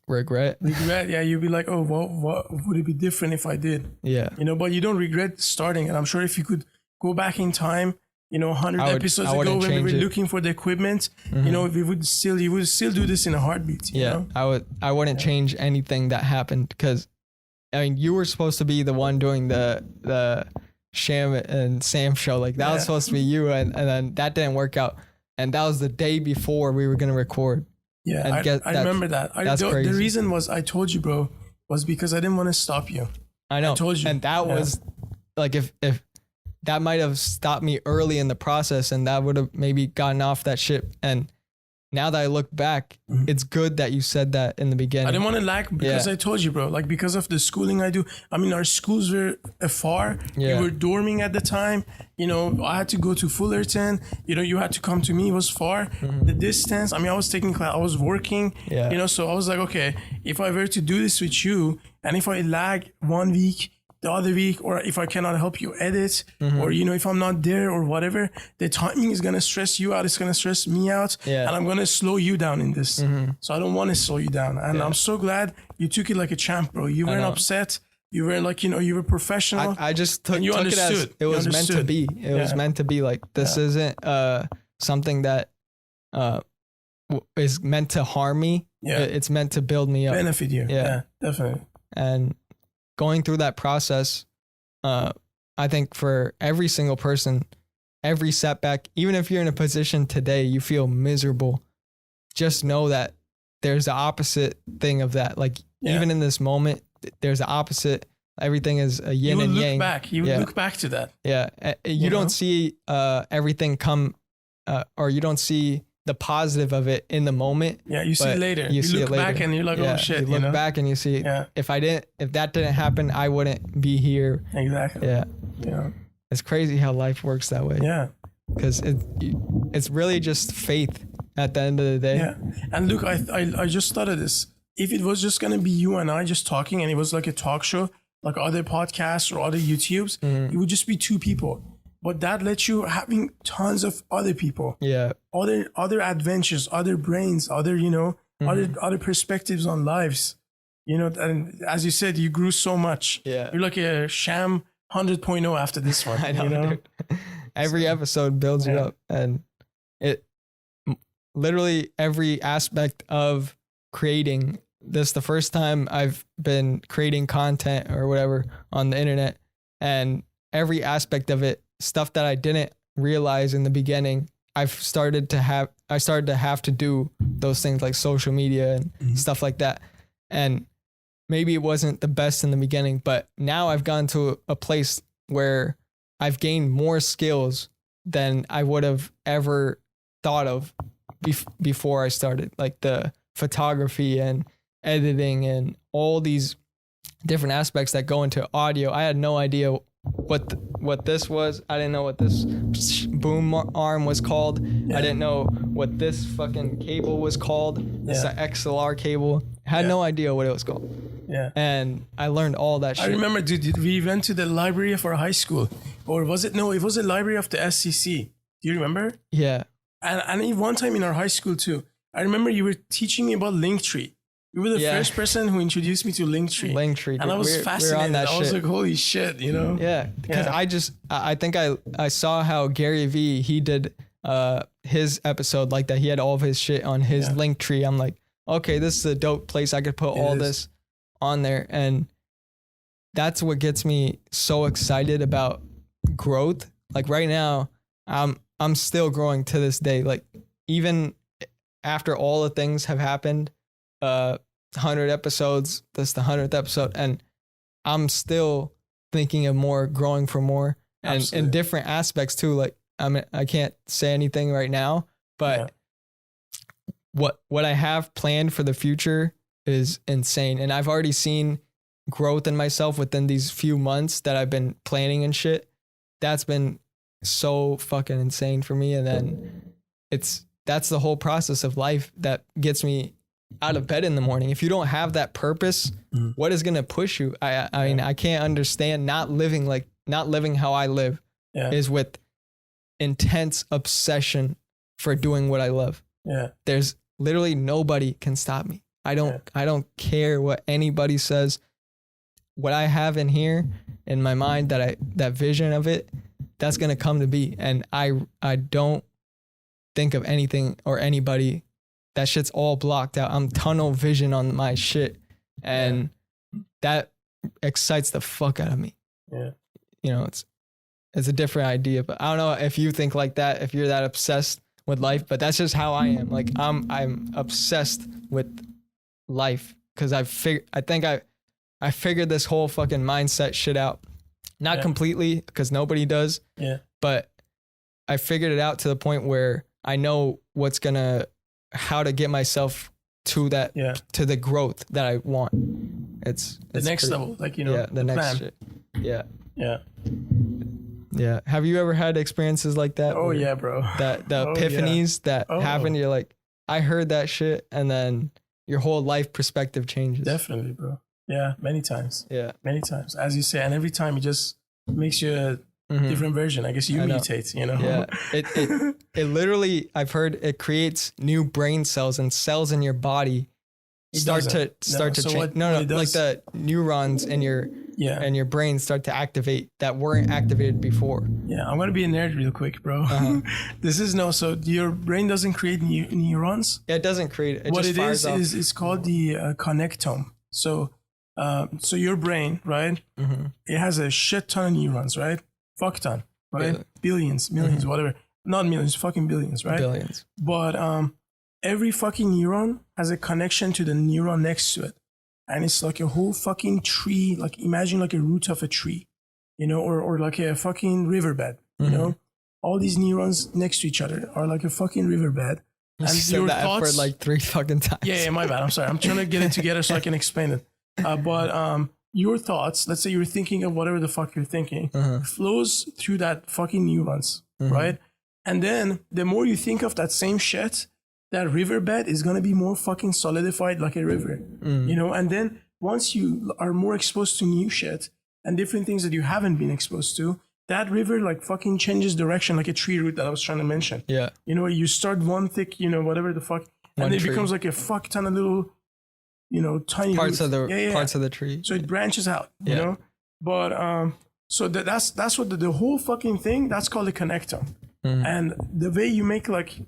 A: regret.
B: Yeah, you'd be like, oh, what would it be different if I did?
A: Yeah.
B: You know, but you don't regret starting. And I'm sure if you could go back in time, 100 episodes ago when we were looking for the equipment, you would still do this in a heartbeat. You know?
A: I wouldn't change anything that happened, because I mean, you were supposed to be the one doing the Shyam and Sam show. Like that was supposed to be you, and then that didn't work out. And that was the day before we were gonna record.
B: Yeah, I remember that.
A: That's crazy.
B: The reason was, I told you, bro, was because I didn't want to stop you.
A: I know.
B: I told you.
A: And that was like, if that might have stopped me early in the process, and that would have maybe gotten off that ship. And now that I look back, it's good that you said that in the beginning.
B: I didn't want to lag because I told you, bro, like because of the schooling I do. I mean, our schools were far. We were dorming at the time. I had to go to Fullerton. You had to come to me. It was far. The distance. I mean, I was taking class. I was working. So I was like, okay, if I were to do this with you, and if I lag 1 week, the other week, or if I cannot help you edit, or if I'm not there or whatever, the timing is gonna stress you out. It's gonna stress me out, and I'm gonna slow you down in this. So I don't want to slow you down, and I'm so glad you took it like a champ, bro. You weren't upset. You were like, you were professional.
A: I just took it as it was meant to be. It was meant to be. Like this isn't something that is meant to harm me. It's meant to build me up,
B: benefit you. Yeah, definitely.
A: And going through that process, I think for every single person, every setback, even if you're in a position today, you feel miserable, just know that there's the opposite thing of that. Like even in this moment, there's the opposite. Everything is a yin and yang.
B: You would look back to that.
A: Yeah. You don't see everything come, or you don't see the positive of it in the moment.
B: Yeah, you see it later. You look back and you're like, oh shit.
A: You look back and you see, if that didn't happen, I wouldn't be here.
B: Exactly.
A: Yeah. It's crazy how life works that way.
B: Yeah.
A: Because it's really just faith at the end of the day.
B: Yeah. And look, I just thought of this. If it was just gonna be you and I just talking, and it was like a talk show, like other podcasts or other YouTubes, it would just be two people. But that lets you having tons of other people. Yeah. Other adventures, other brains, other perspectives on lives. And as you said, you grew so much. Yeah. You're like a Shyam 100.0 after this one.
A: I know. Every episode builds you up, and it literally every aspect of creating this, the first time I've been creating content or whatever on the internet, and every aspect of it, stuff that I didn't realize in the beginning, I started to have to do those things like social media and stuff like that. And maybe it wasn't the best in the beginning, but now I've gotten to a place where I've gained more skills than I would have ever thought of before I started, like the photography and editing and all these different aspects that go into audio. I had no idea what this was. I didn't know what this boom arm was called. I didn't know what this fucking cable was called. It's an XLR cable. I had no idea what it was called. Yeah. And I learned all that shit.
B: I remember, dude, we went to the library of our high school. Or was it? No, it was the library of the SCC. Do you remember?
A: Yeah.
B: And one time in our high school too, I remember you were teaching me about Linktree. You were the first person who introduced me to Linktree.
A: Linktree.
B: And I was fascinated. I was like, holy shit, you know?
A: Yeah. Because I think I saw how Gary Vee, he did his episode like that. He had all of his shit on his Linktree. I'm like, okay, this is a dope place. I could put all this on there. And that's what gets me so excited about growth. Like right now, I'm still growing to this day. Like even after all the things have happened, 100 episodes, this is the 100th episode, and I'm still thinking of more, growing for more, and in different aspects too. Like I can't say anything right now, but what I have planned for the future is insane. And I've already seen growth in myself within these few months that I've been planning and shit. That's been so fucking insane for me. And then that's the whole process of life that gets me out of bed in the morning. If you don't have that purpose, what is going to push you? I mean, I can't understand not living how I live is with intense obsession for doing what I love. Yeah. There's literally nobody can stop me. I don't care what anybody says. What I have in here in my mind, that vision of it, that's going to come to be. And I don't think of anything or anybody. That shit's all blocked out. I'm tunnel vision on my shit. And that excites the fuck out of me. Yeah. You know, it's a different idea, but I don't know if you think like that, if you're that obsessed with life, but that's just how I am. Like I'm obsessed with life because I think I figured this whole fucking mindset shit out. Not completely, because nobody does. Yeah. But I figured it out to the point where I know how to get myself to that, to the growth that I want. It's
B: the next level, like, you know,
A: the next plan. Shit. Yeah. Yeah. Yeah. Have you ever had experiences like that?
B: Oh yeah, bro.
A: The epiphanies that happen. You're like, I heard that shit, and then your whole life perspective changes.
B: Definitely, bro. Yeah, many times. Yeah, many times, as you say, and every time it just makes you a different version. I guess you mutate. You know.
A: Yeah. It literally, I've heard it creates new brain cells and cells in your body start to change. Like the neurons in your brain start to activate that weren't activated before.
B: Yeah, I'm gonna be a nerd real quick, bro. So your brain doesn't create neurons.
A: Yeah, it doesn't create it.
B: What it is it's called the connectome. So your brain, right? It has a shit ton of neurons, right? Fuck ton, right? Yeah. Billions, millions, whatever. Not millions, fucking billions, right?
A: Billions.
B: But every fucking neuron has a connection to the neuron next to it. And it's like a whole fucking tree, like imagine like a root of a tree, you know, or like a fucking riverbed, you know? All these neurons next to each other are like a fucking riverbed.
A: You and said your that thoughts, for like 3 fucking times.
B: Yeah, my bad. I'm sorry. I'm trying to get it together so I can explain it. But your thoughts, let's say you're thinking of whatever the fuck you're thinking, flows through that fucking neurons, right? And then the more you think of that same shit, that riverbed is going to be more fucking solidified like a river, you know? And then once you are more exposed to new shit and different things that you haven't been exposed to, that river like fucking changes direction like a tree root that I was trying to mention. Yeah. You know, you start one thick, you know, whatever the fuck, and it becomes like a fuck ton of little, you know, tiny
A: parts of the parts of the tree.
B: So it branches out, you know? But so that's what the whole fucking thing, that's called a connector. And the way you make like,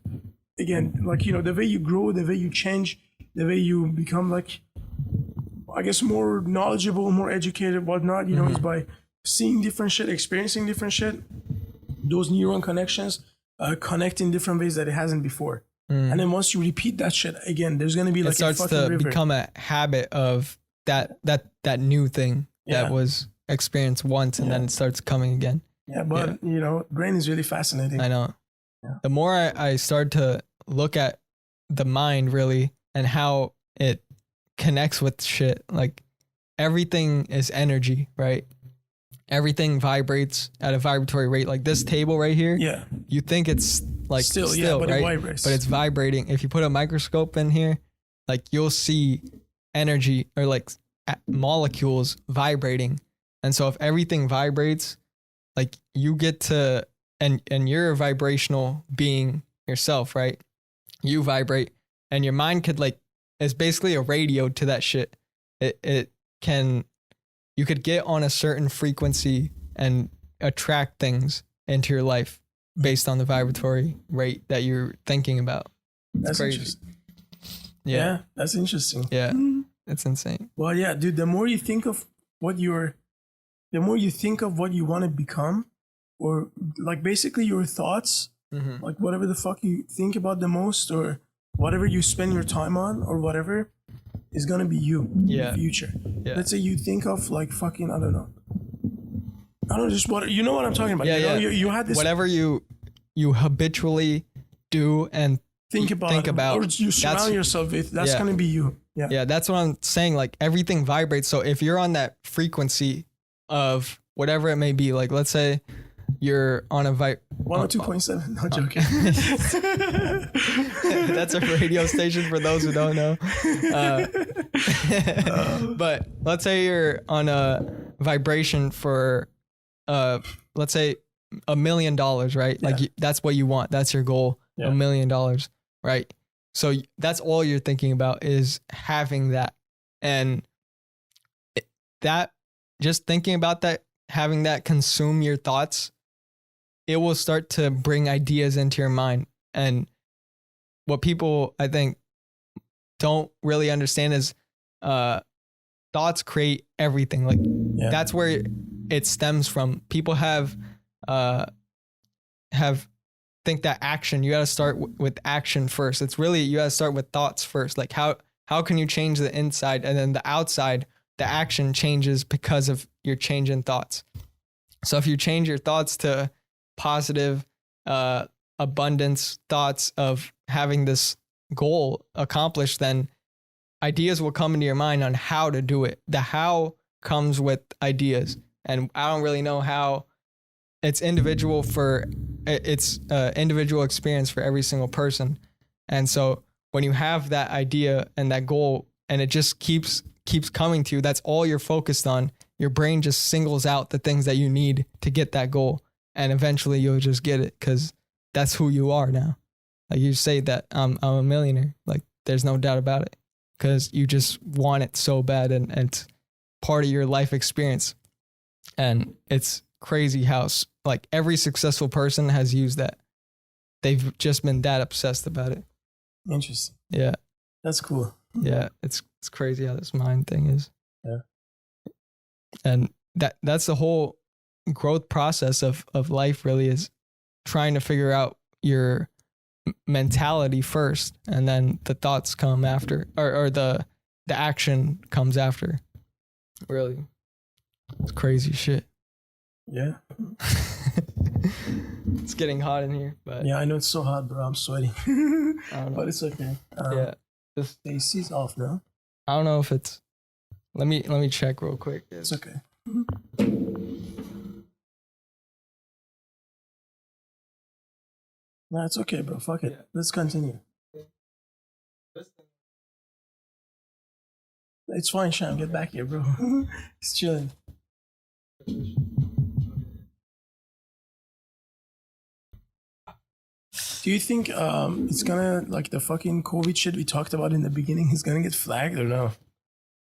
B: again, like, you know, the way you grow, the way you change, the way you become like, I guess, more knowledgeable, more educated, whatnot, you know, is by seeing different shit, experiencing different shit, those neuron connections connect in different ways that it hasn't before. And then once you repeat that shit again, there's gonna be like
A: it starts
B: a fucking
A: to
B: river.
A: become a habit of that new thing that was experienced once, and then it starts coming again.
B: Yeah, but you know, brain is really fascinating.
A: I know.
B: Yeah.
A: The more I start to look at the mind really and how it connects with shit, like everything is energy, right? Everything vibrates at a vibratory rate. Like this table right here, you think it's like still
B: but
A: right?
B: it vibrates.
A: But it's vibrating. If you put a microscope in here, like you'll see energy or like molecules vibrating. And so if everything vibrates, like you get to, and you're a vibrational being yourself, right? You vibrate, and your mind could like, it's basically a radio to that shit. It can, you could get on a certain frequency and attract things into your life based on the vibratory rate that you're thinking about.
B: That's
A: crazy.
B: Interesting. Yeah, that's interesting.
A: Yeah, it's insane.
B: Well, yeah, dude, the more you think of what you want to become, or like basically your thoughts, like whatever the fuck you think about the most, or whatever you spend your time on, or whatever, is gonna be you in the future. Let's say you think of like fucking, I don't know, just what, you know what I'm talking about. You had this,
A: whatever you habitually do and think about,
B: or you surround yourself with, that's gonna be you. Yeah,
A: that's what I'm saying. Like everything vibrates. So if you're on that frequency of whatever it may be, like let's say you're on a
B: 102.7. No joking.
A: That's a radio station for those who don't know. But let's say you're on a vibration for, let's say $1 million, right? Like that's what you want. That's your goal. $1 million, right? So that's all you're thinking about is having that, and that, just thinking about that, having that consume your thoughts, it will start to bring ideas into your mind. And what people, I think, don't really understand is thoughts create everything. Like that's where it stems from. People have think that action, you got to start with action first. It's really, you got to start with thoughts first. Like how can you change the inside, and then the outside, the action changes because of your change in thoughts. So if you change your thoughts to positive, abundance thoughts of having this goal accomplished, then ideas will come into your mind on how to do it. The how comes with ideas. And I don't really know how. It's individual individual experience for every single person. And so when you have that idea and that goal, and it just keeps coming to you, that's all you're focused on. Your brain just singles out the things that you need to get that goal. And eventually you'll just get it, because that's who you are now. Like you say that I'm a millionaire. Like there's no doubt about it, because you just want it so bad, and it's part of your life experience. And it's crazy how like every successful person has used that. They've just been that obsessed about it.
B: Interesting.
A: Yeah.
B: That's cool.
A: Yeah. It's crazy how this mind thing is.
B: Yeah.
A: And that's the whole growth process of life, really, is trying to figure out your mentality first, and then the thoughts come after, or the action comes after. Really. It's crazy shit.
B: Yeah.
A: It's getting hot in here, but
B: yeah, I know it's so hot, bro. I'm sweating. But it's okay.
A: Yeah.
B: The AC's off now.
A: I don't know if it's, let me check real quick.
B: It's okay. No, it's okay, bro. Fuck it. Yeah. Let's continue. It's fine, Shyam. Get back here, bro. It's chilling. Do you think it's gonna, like the fucking COVID shit we talked about in the beginning, is gonna get flagged or no?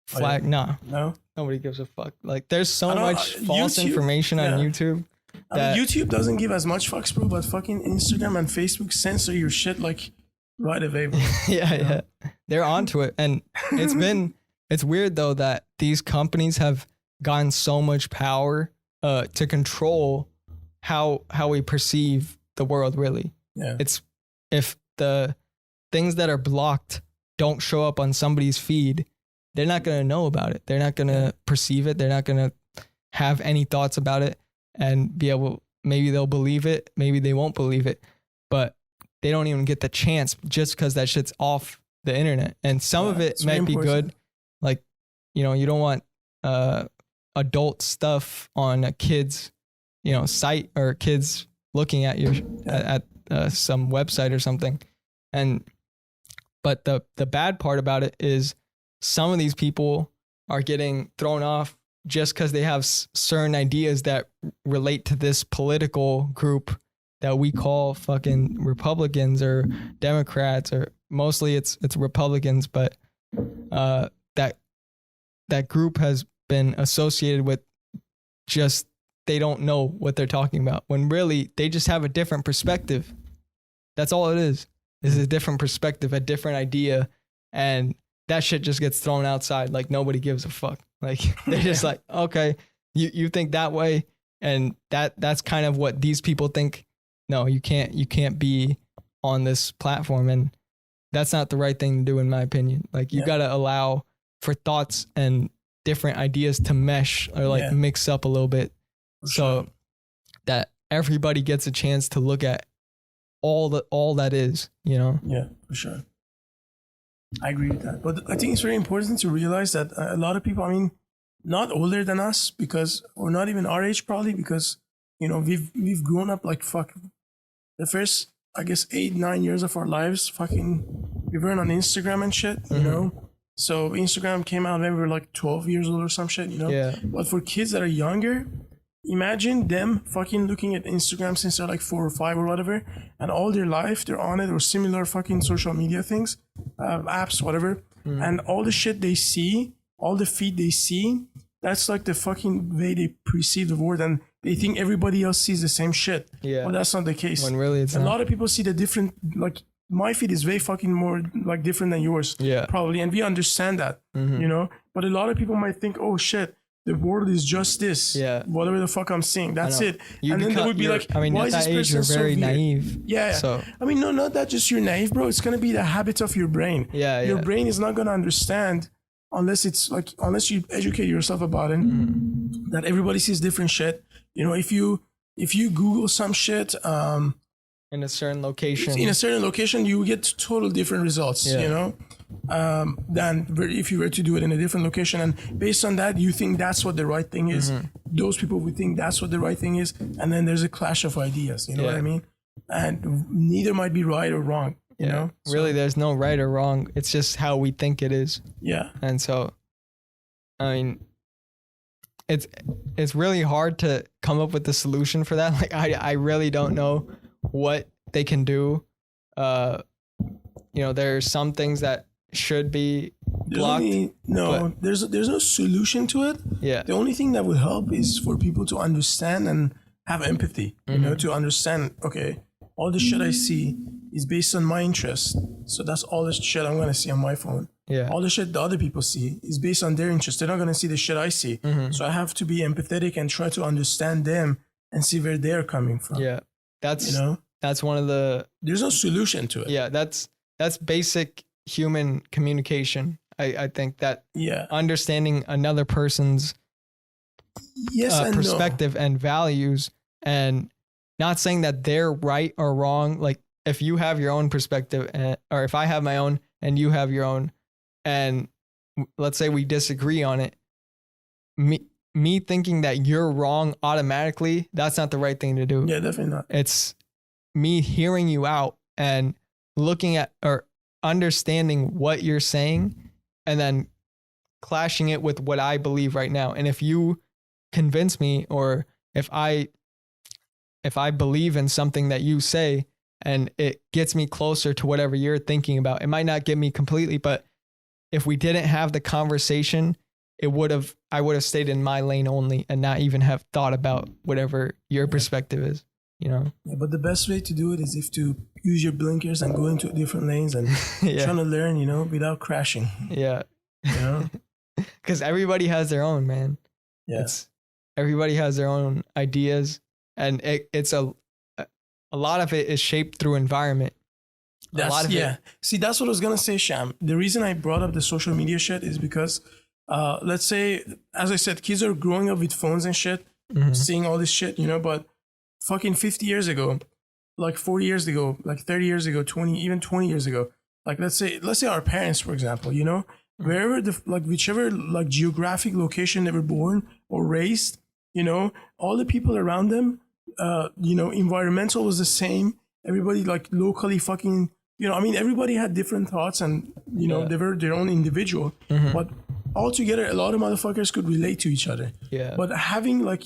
A: Flagged? Nah.
B: No?
A: Nobody gives a fuck. Like there's so much false information on YouTube.
B: I mean, YouTube doesn't give as much fucks, bro, but fucking Instagram and Facebook censor your shit like right away, bro.
A: Yeah. They're onto it. And it's weird though that these companies have gotten so much power to control how we perceive the world. Really, it's if the things that are blocked don't show up on somebody's feed, they're not going to know about it. They're not going to perceive it. They're not going to have any thoughts about it and be able, maybe they'll believe it, maybe they won't believe it, but they don't even get the chance just because that shit's off the internet. And some of it might be good. Like, you know, you don't want adult stuff on a kid's, you know, site, or kids looking at your at some website or something. But the bad part about it is some of these people are getting thrown off just because they have certain ideas that relate to this political group that we call fucking Republicans or Democrats, or mostly it's Republicans, but that group has been associated with just, they don't know what they're talking about, when really they just have a different perspective. That's all it is a different perspective, a different idea, and that shit just gets thrown outside like nobody gives a fuck. Like they're just like, okay, you think that way, and that's kind of what these people think. No, you can't be on this platform, and that's not the right thing to do, in my opinion. Like you gotta allow for thoughts and different ideas to mesh or like mix up a little bit, so that everybody gets a chance to look at all that is, you know?
B: Yeah, for sure. I agree with that. But I think it's very important to realize that a lot of people, I mean, not older than us, because, or not even our age probably, because, you know, we've grown up like fuck. The first, I guess, 8-9 years of our lives, fucking, we weren't on Instagram and shit, you know? So Instagram came out when we were like 12 years old or some shit, you know?
A: Yeah.
B: But for kids that are younger, imagine them fucking looking at Instagram since they're like 4 or 5 or whatever, and all their life they're on it, or similar fucking social media things, apps, whatever, and all the shit they see, all the feed they see, that's like the fucking way they perceive the world, and they think everybody else sees the same shit. Yeah. Well, that's not the case.
A: When really it's
B: a lot of people see the different, like my feed is way fucking more like different than yours. Yeah. Probably, and we understand that, you know, but a lot of people might think, oh shit, the world is just this. Yeah. Whatever the fuck I'm seeing, that's it. And then they would be like,
A: I mean,
B: why
A: at
B: is
A: that
B: this
A: age,
B: person
A: you're very
B: so weird?
A: naive.
B: Yeah. So I mean, no, not that just you're naive, bro. It's gonna be the habit of your brain. Yeah. Your brain is not gonna understand unless it's like, unless you educate yourself about it, that everybody sees different shit. You know, if you Google some shit,
A: in a certain location,
B: you get total different results, you know, than if you were to do it in a different location. And based on that, you think that's what the right thing is. Those people would think that's what the right thing is. And then there's a clash of ideas, you know what I mean? And neither might be right or wrong, you know?
A: Really, there's no right or wrong. It's just how we think it is. Yeah. And so, I mean, it's really hard to come up with the solution for that. Like, I really don't know what they can do. You know, there's some things that should be blocked.
B: There's no solution to it. Yeah. The only thing that would help is for people to understand and have empathy, you know, to understand, okay, all the shit I see is based on my interest. So that's all the shit I'm going to see on my phone. Yeah. All the shit the other people see is based on their interest. They're not going to see the shit I see. So I have to be empathetic and try to understand them and see where they're coming from.
A: Yeah. That's, you know, that's one of the,
B: there's no solution to it.
A: Yeah. That's basic human communication. I think that understanding another person's perspective and values, and not saying that they're right or wrong. Like if you have your own perspective, or if I have my own and you have your own, and let's say we disagree on it, me thinking that you're wrong automatically, that's not the right thing to do.
B: Yeah, definitely not.
A: It's me hearing you out and looking at or understanding what you're saying, and then clashing it with what I believe right now. And if you convince me, or if I believe in something that you say and it gets me closer to whatever you're thinking about, it might not get me completely, but if we didn't have the conversation, I would have stayed in my lane only and not even have thought about whatever your perspective is, you know?
B: Yeah, but the best way to do it is if to use your blinkers and go into different lanes and trying to learn, you know, without crashing.
A: Yeah.
B: You know?
A: Because everybody has their own, man.
B: Yes.
A: everybody has their own ideas, and it's a lot of it is shaped through environment.
B: See, that's what I was gonna say, Sham. The reason I brought up the social media shit is because, let's say, as I said, kids are growing up with phones and shit, seeing all this shit, but fucking 50 years ago, like 40 years ago, like 30 years ago, 20 years ago, like let's say our parents, for example, wherever whichever like geographic location they were born or raised, all the people around them, environmental was the same. Everybody like locally fucking, everybody had different thoughts and, they were their own individual, but altogether, a lot of motherfuckers could relate to each other.
A: Yeah.
B: But having like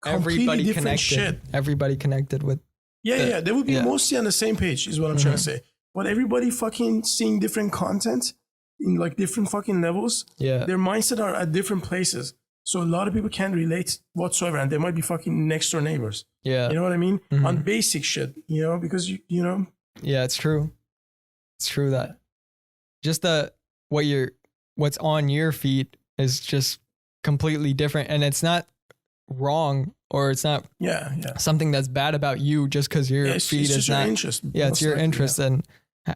B: completely different shit.
A: Everybody connected with.
B: Yeah. They would be mostly on the same page is what I'm trying to say. But everybody fucking seeing different content in like different fucking levels.
A: Yeah.
B: Their mindset are at different places. So a lot of people can't relate whatsoever. And they might be fucking next door neighbors.
A: Yeah.
B: You know what I mean? On basic shit, because you know.
A: Yeah, it's true. It's true that just what's on your feed is just completely different, and it's not wrong or it's not something that's bad about you just because your feed is not. It's your interest and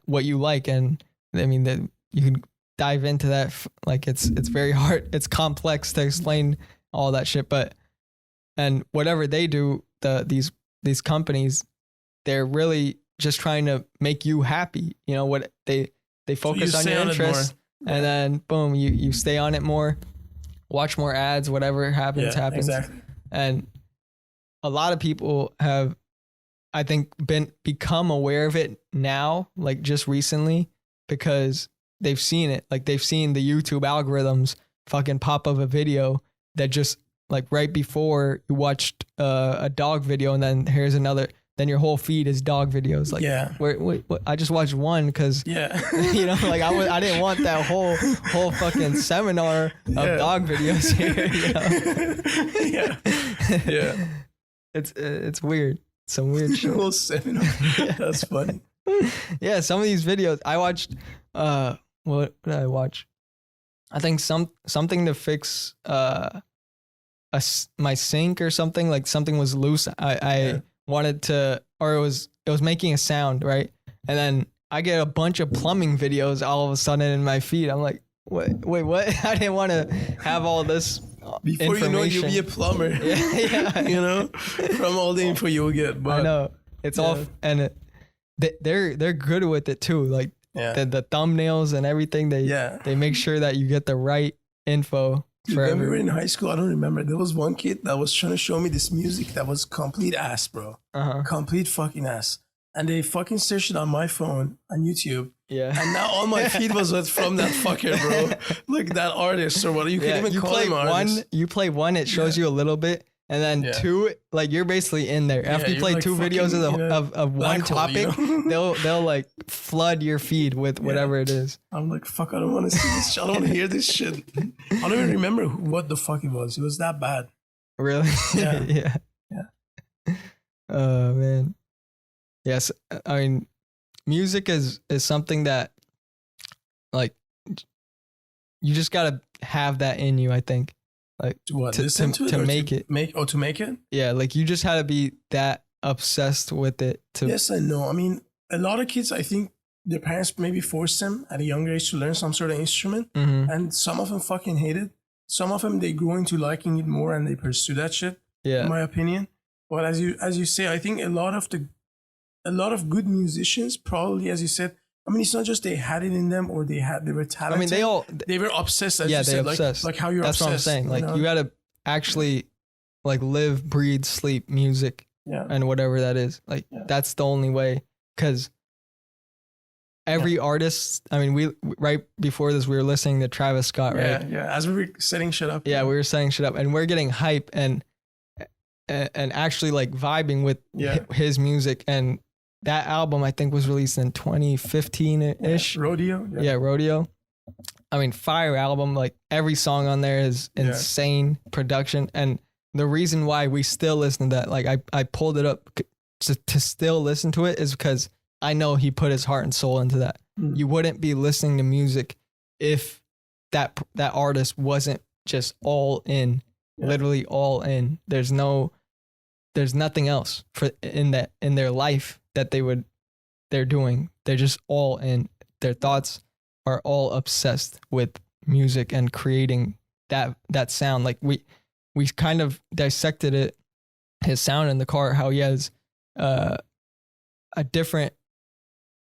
A: what you like, and I mean that you can dive into that. Like it's very hard. It's complex to explain all that shit, and whatever they do, these companies, they're really just trying to make you happy. What they focus on your interest, and then boom, you stay on it more, watch more ads, whatever happens.
B: Exactly.
A: And a lot of people have, I think, become aware of it now, like just recently, because they've seen it. Like they've seen the YouTube algorithms fucking pop up a video that just like right before you watched a dog video, and then here's another. Then your whole feed is dog videos. Like, wait, I just watched one because, like I didn't want that whole fucking seminar of dog videos here. It's weird. Some weird shit.
B: Whole seminar. That's funny.
A: Yeah, some of these videos I watched. What did I watch? I think something to fix my sink or something. Like something was loose. I wanted to, or it was making a sound, right? And then I get a bunch of plumbing videos all of a sudden in my feed. I'm like, wait, what? I didn't want to have all this
B: before
A: information.
B: You'll be a plumber. Yeah. From all the info you'll get. But
A: I know it's all, and they're good with it too. Like the thumbnails and everything. They make sure that you get the right info.
B: When we were in high school, I don't remember. There was one kid that was trying to show me this music that was complete ass, bro. Complete fucking ass. And they fucking searched it on my phone on YouTube.
A: Yeah.
B: And now all my feed was from that fucker, bro. Like that artist or what. You can't even call him artist.
A: You play one, it shows you a little bit. And then two, like you're basically in there. After you play like two videos of one topic, they'll like flood your feed with whatever it is.
B: I'm like, fuck, I don't want to see this shit. I don't want to hear this shit. I don't even remember what the fuck it was. It was that bad.
A: Really?
B: Yeah.
A: Oh man. Yes. I mean, music is something that like you just gotta have that in you, I think. Like to make it.
B: To make it?
A: Yeah, like you just had to be that obsessed with it.
B: Yes, I know. I mean, a lot of kids, I think their parents maybe forced them at a younger age to learn some sort of instrument, and some of them fucking hate it. Some of them they grow into liking it more and they pursue that shit. Yeah, in my opinion. But as you say, I think a lot of good musicians probably, as you said. I mean, it's not just they had it in them or they were talented. I mean, they were obsessed. As you said,
A: obsessed.
B: Like how you're
A: That's
B: obsessed.
A: That's what I'm saying. Like you got to actually like live, breathe, sleep music and whatever that is. Like that's the only way. Because every artist, I mean, we right before this, we were listening to Travis Scott, right?
B: Yeah. As we were setting shit up.
A: Yeah, we were setting shit up and we're getting hype and actually like vibing with his music. And that album, I think, was released in 2015-ish.
B: Rodeo?
A: Yeah, Rodeo. I mean, fire album. Like, every song on there is insane production. And the reason why we still listen to that, like, I pulled it up to still listen to it is because I know he put his heart and soul into that. You wouldn't be listening to music if that artist wasn't just all in literally all in. There's nothing else in their life that they're doing. They're just all in. Their thoughts are all obsessed with music and creating that sound. Like we kind of dissected it, his sound in the car, how he has a different,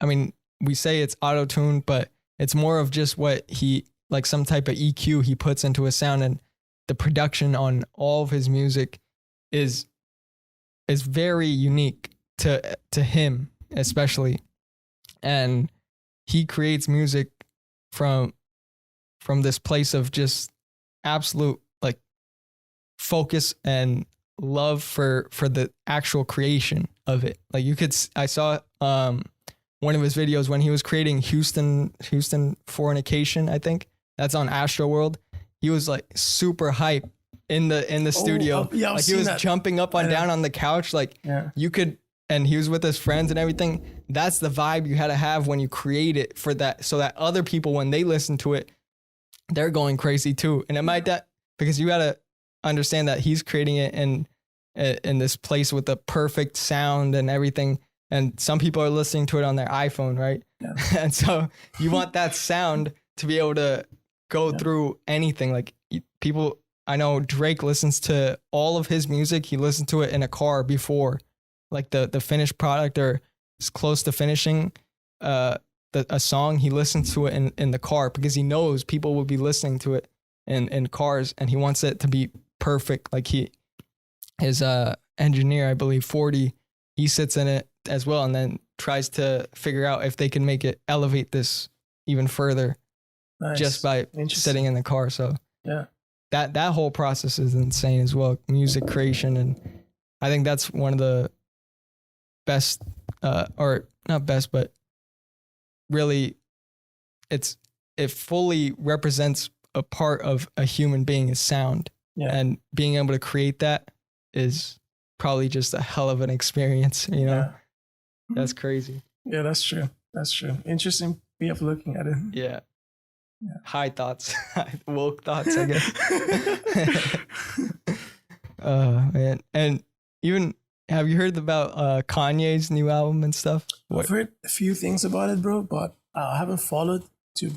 A: I mean, we say it's auto-tuned, but it's more of just what he, like some type of EQ he puts into a sound, and the production on all of his music is very unique to him, especially. And he creates music from this place of just absolute like focus and love for the actual creation of it. Like I saw one of his videos when he was creating Houston Fornication, I think. That's on Astroworld. He was like super hype in the studio.
B: Yeah,
A: like he was jumping up and down on the couch. Like you could, and he was with his friends and everything. That's the vibe you had to have when you create it for that, so that other people, when they listen to it, they're going crazy too. And it might because you got to understand that he's creating it in this place with the perfect sound and everything. And some people are listening to it on their iPhone, right? Yeah. And so you want that sound to be able to go through anything. Like people, I know Drake listens to all of his music. He listened to it in a car before, like the finished product or is close to finishing a song. He listens to it in the car because he knows people will be listening to it in cars, and he wants it to be perfect. Like his engineer, I believe 40, he sits in it as well, and then tries to figure out if they can make it elevate this even further just by sitting in the car. So that whole process is insane as well, music creation. And I think that's one of the best, or not best, but really it fully represents a part of a human being is sound. And being able to create that is probably just a hell of an experience, you know? That's crazy.
B: Yeah, that's true. That's true. Interesting way of looking at it.
A: Yeah. High thoughts, woke thoughts, I guess. Man. And even, have you heard about Kanye's new album and stuff?
B: I've heard a few things about it, bro, but I haven't followed to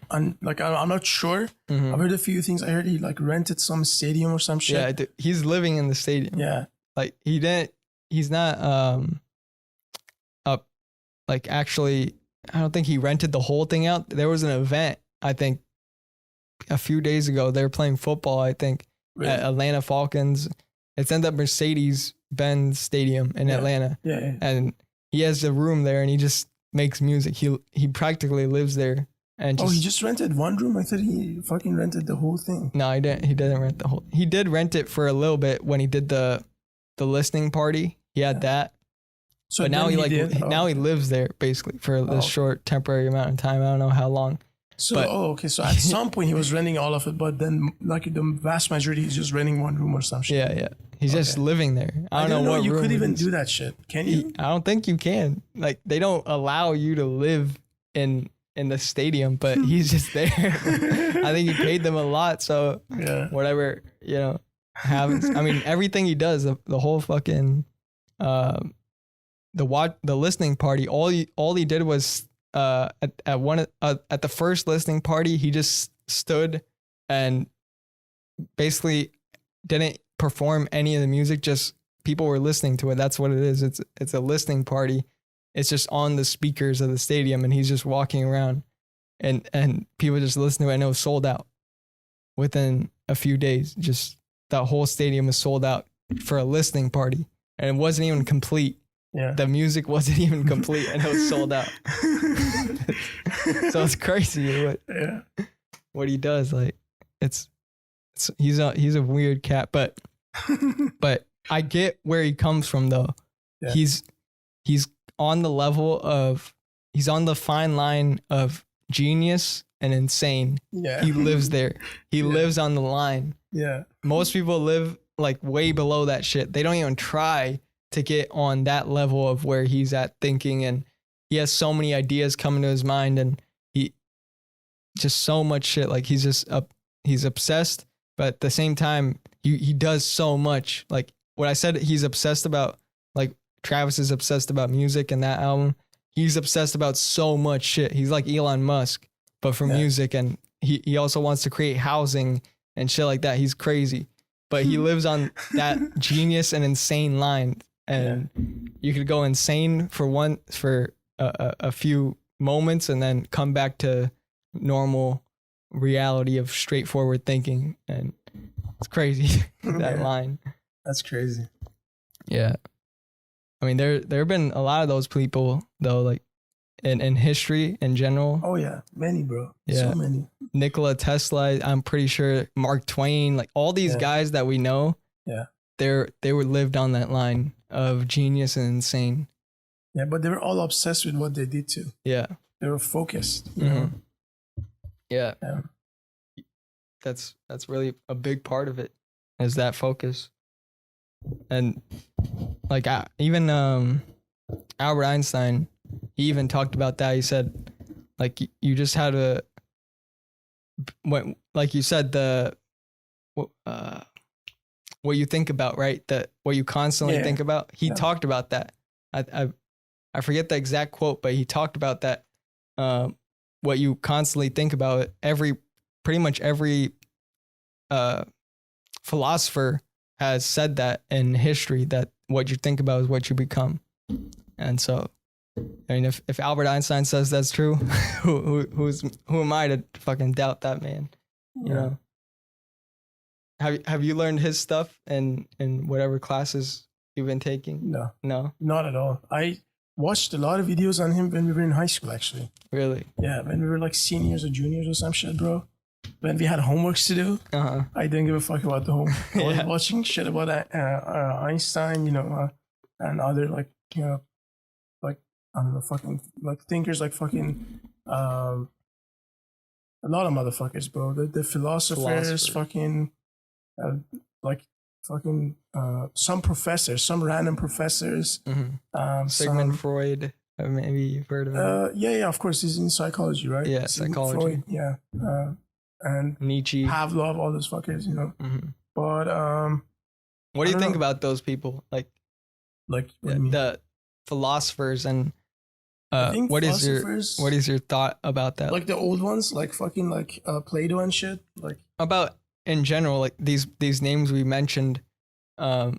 B: I'm not sure. Mm-hmm. I've heard a few things. I heard he like rented some stadium or some shit.
A: Yeah, he's living in the stadium.
B: Yeah.
A: Like he's not up, like actually, I don't think he rented the whole thing out. There was an event, I think, a few days ago. They were playing football, I think, at Atlanta Falcons. It's ended up Mercedes-Benz Stadium in Atlanta. Yeah. And he has a room there, and he just makes music. He practically lives there. And
B: he just rented one room? I thought he fucking rented the whole thing.
A: No, he didn't. He didn't rent the whole. He did rent it for a little bit when he did the listening party. He had that. So but now he lives there basically for this short temporary amount of time. I don't know how long.
B: So okay. So at some point he was renting all of it, but then like the vast majority he's just renting one room or some shit.
A: Yeah. He's just living there. I don't know what
B: you
A: room
B: could even do that shit. Can you?
A: I don't think you can. Like they don't allow you to live in the stadium, but he's just there. I think he paid them a lot, so whatever, happens. I mean, everything he does, the whole fucking the listening party, all he did was at the first listening party, he just stood and basically didn't perform any of the music, just people were listening to it. That's what it is. It's a listening party. It's just on the speakers of the stadium, and he's just walking around, and people just listen to it, and it was sold out within a few days. Just that whole stadium is sold out for a listening party, and it wasn't even complete. Yeah. The music wasn't even complete, and it was sold out. So it's crazy what he does. Like he's a weird cat, but I get where he comes from though. Yeah. He's on the level of, he's on the fine line of genius and insane. Yeah. He lives there. He lives on the line. Yeah. Most people live like way below that shit. They don't even try to get on that level of where he's at thinking, and he has so many ideas coming to his mind, and he just so much shit. Like he's obsessed, but at the same time, he does so much. Like what I said, he's obsessed about, like Travis is obsessed about music and that album. He's obsessed about so much shit. He's like Elon Musk, but for music, and he also wants to create housing and shit like that. He's crazy, but he lives on that genius and insane line. And you could go insane for a few moments and then come back to normal reality of straightforward thinking. And it's crazy, that line.
B: That's crazy.
A: Yeah. I mean, there have been a lot of those people though, like in history in general.
B: Oh yeah, many, bro.
A: Yeah.
B: So many.
A: Nikola Tesla, I'm pretty sure, Mark Twain, like all these guys that we know. Yeah. They were lived on that line of genius and insane.
B: Yeah, but they were all obsessed with what they did too. Yeah. They were focused. You know?
A: Yeah. That's really a big part of it, is that focus. And like even Albert Einstein, he even talked about that. He said, like, you just had to, like you said, what you think about, right? That what you constantly think about. He talked about that. I forget the exact quote, but he talked about that. What you constantly think about. Pretty much every philosopher has said that in history, that what you think about is what you become. And so, I mean, if Albert Einstein says that's true, who am I to fucking doubt that man? You know. Have you learned his stuff in whatever classes you've been taking?
B: No, not at all. I watched a lot of videos on him when we were in high school, actually.
A: Really?
B: Yeah, when we were like seniors or juniors or some shit, bro. When we had homeworks to do, I didn't give a fuck about the homework. I was watching shit about Einstein, you know, and other like, you know, like, I don't know, fucking like thinkers, like fucking a lot of motherfuckers, bro. The philosophers, fucking like fucking some professors, some random professors.
A: Sigmund Freud, maybe you've heard of him.
B: Yeah, of course, he's in psychology, right?
A: Yeah, psychology.
B: Freud, yeah. And
A: Nietzsche,
B: Pavlov, all those fuckers, you know. But
A: what do you think about those people? Like the philosophers, and what is your thought about that?
B: Like the old ones, like fucking like Plato and shit, like
A: about in general, like these names we mentioned. Like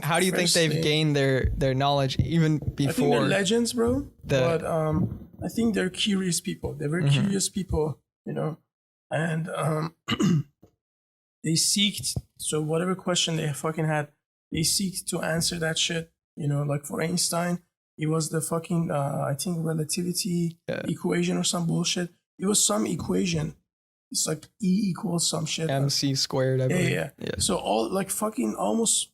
A: how do you think they've gained their knowledge even before? I
B: think they're legends, bro. But I think they're curious people. They were curious people, you know, and they seeked. So whatever question they fucking had, they seeked to answer that shit. You know, like for Einstein, it was the fucking I think relativity equation or some bullshit. It was some equation. It's like E equals some shit.
A: MC squared, I believe.
B: Yeah. So all like fucking almost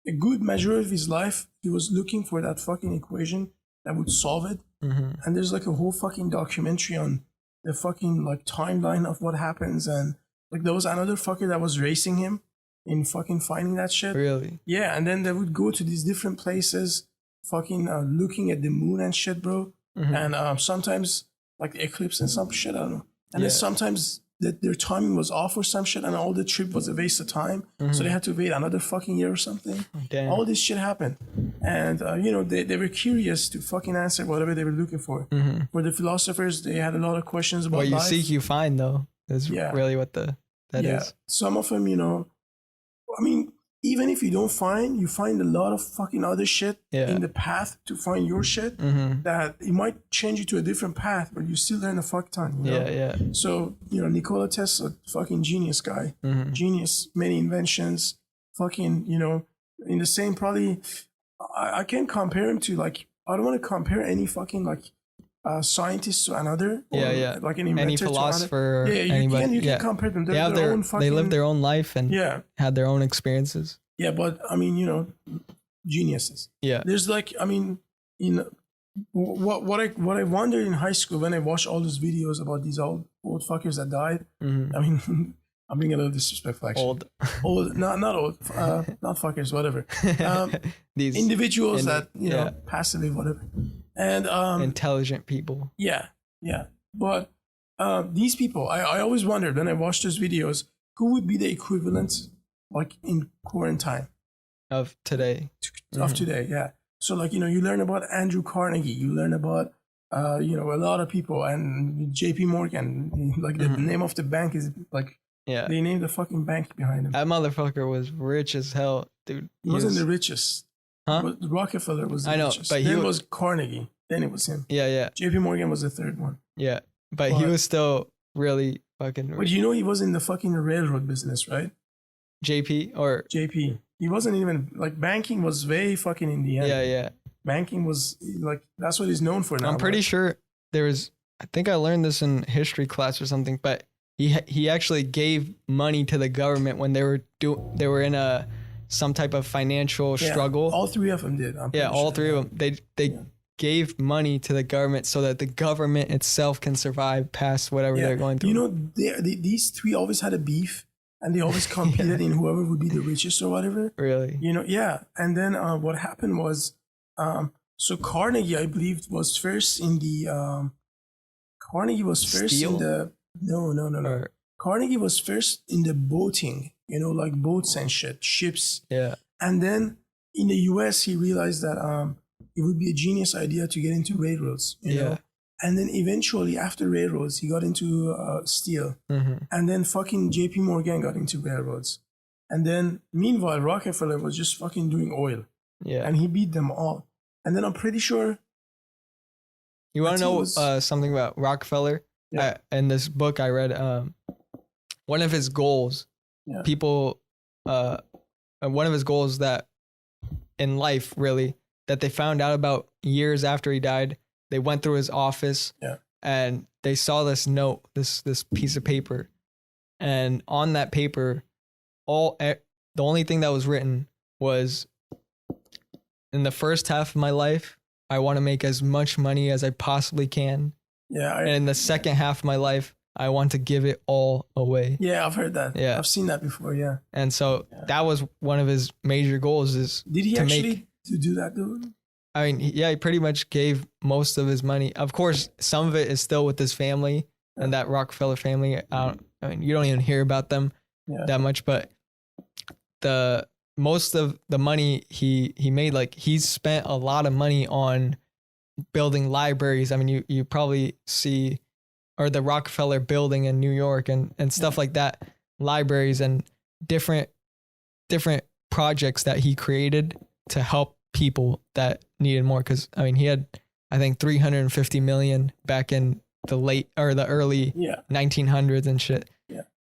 B: a good measure of his life, he was looking for that fucking equation that would solve it. And there's like a whole fucking documentary on the fucking like timeline of what happens. And like there was another fucker that was racing him in fucking finding that shit.
A: Really?
B: Yeah. And then they would go to these different places, fucking looking at the moon and shit, bro. And sometimes like the eclipse and some shit, I don't know. And then sometimes that their timing was off or some shit, and all the trip was a waste of time. So they had to wait another fucking year or something. Damn. All this shit happened. And, you know, they were curious to fucking answer whatever they were looking for. For the philosophers, they had a lot of questions about
A: what you
B: life.
A: seek, you find, though. That's really what that is.
B: Some of them, you know, I mean, even if you don't find, you find a lot of fucking other shit in the path to find your shit that it might change you to a different path, but you still learn a fuck ton, you know? So, you know, Nikola Tesla, fucking genius guy, genius, many inventions, fucking, you know, in the same probably, I can't compare him to like, I don't want to compare any fucking like scientist to another. Like an inventor
A: any philosopher.
B: You can compare them.
A: They live their own life and had their own experiences.
B: Yeah, but I mean, you know, geniuses. Yeah. There's like, I mean, what I wondered in high school when I watched all those videos about these old fuckers that died. I mean, I'm being a little disrespectful actually. Old, not old, not fuckers, whatever. These individuals that, you know, passively, whatever. And
A: intelligent people.
B: Yeah. But these people, I always wondered when I watched those videos, who would be the equivalent, like in quarantine
A: of today?
B: Of today, yeah. So like, you know, you learn about Andrew Carnegie, you learn about, you know, a lot of people, and JP Morgan, like the name of the bank is like, they named the fucking bank behind him.
A: That motherfucker was rich as hell, dude.
B: He wasn't the richest.
A: Huh?
B: Rockefeller was the richest.
A: But
B: then was Carnegie. Then it was him.
A: Yeah.
B: JP Morgan was the third one.
A: Yeah. But he was still really fucking rich.
B: But you know he was in the fucking railroad business, right? JP. He wasn't even, like, banking was very fucking in the end.
A: Yeah.
B: Banking was, like, that's what he's known for now.
A: I'm pretty sure there was, I think I learned this in history class or something, but he actually gave money to the government when they were in some type of financial struggle.
B: All three of them did.
A: All three of them. They gave money to the government so that the government itself can survive past whatever they're going through.
B: You know, these three always had a beef, and they always competed in whoever would be the richest or whatever.
A: Really?
B: You know, yeah. And then what happened was, so Carnegie, I believe, was first in the
A: Steel?
B: No. Carnegie was first in the boating, you know, like boats and shit, ships.
A: Yeah.
B: And then in the US, he realized that it would be a genius idea to get into railroads, you know? And then eventually, after railroads, he got into steel. And then fucking JP Morgan got into railroads. And then, meanwhile, Rockefeller was just fucking doing oil.
A: Yeah.
B: And he beat them all. And then I'm pretty sure...
A: You want to know something about Rockefeller?
B: Yeah.
A: In this book I read, one of his goals, one of his goals that in life, really, that they found out about years after he died, they went through his office and they saw this note, this piece of paper. And on that paper, the only thing that was written was, in the first half of my life, I want to make as much money as I possibly can.
B: Yeah.
A: And in the second half of my life, I want to give it all away.
B: Yeah, I've heard that.
A: Yeah.
B: I've seen that before, yeah.
A: And so that was one of his major goals
B: Did he actually do that, dude?
A: I mean, he pretty much gave most of his money. Of course, some of it is still with his family and that Rockefeller family. I mean, you don't even hear about them that much, but the most of the money he made, like, he's spent a lot of money on building libraries. I mean, you probably see, or the Rockefeller building in New York and stuff like that, libraries and different projects that he created to help people that needed more. Cause I mean, he had, I think, 350 million back in the early 1900s and shit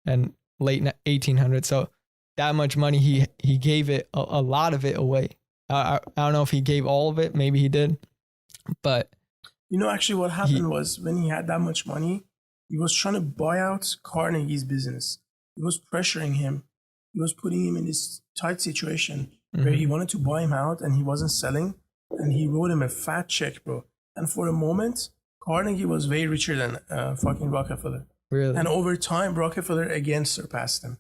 A: and late 1800s. So that much money, he gave it a lot of it away. I don't know if he gave all of it. Maybe he did. But
B: you know, actually what happened was, when he had that much money, he was trying to buy out Carnegie's business. He was pressuring him. He was putting him in this tight situation where he wanted to buy him out and he wasn't selling. And he wrote him a fat check, bro. And for a moment, Carnegie was way richer than fucking Rockefeller.
A: Really?
B: And over time, Rockefeller again surpassed him.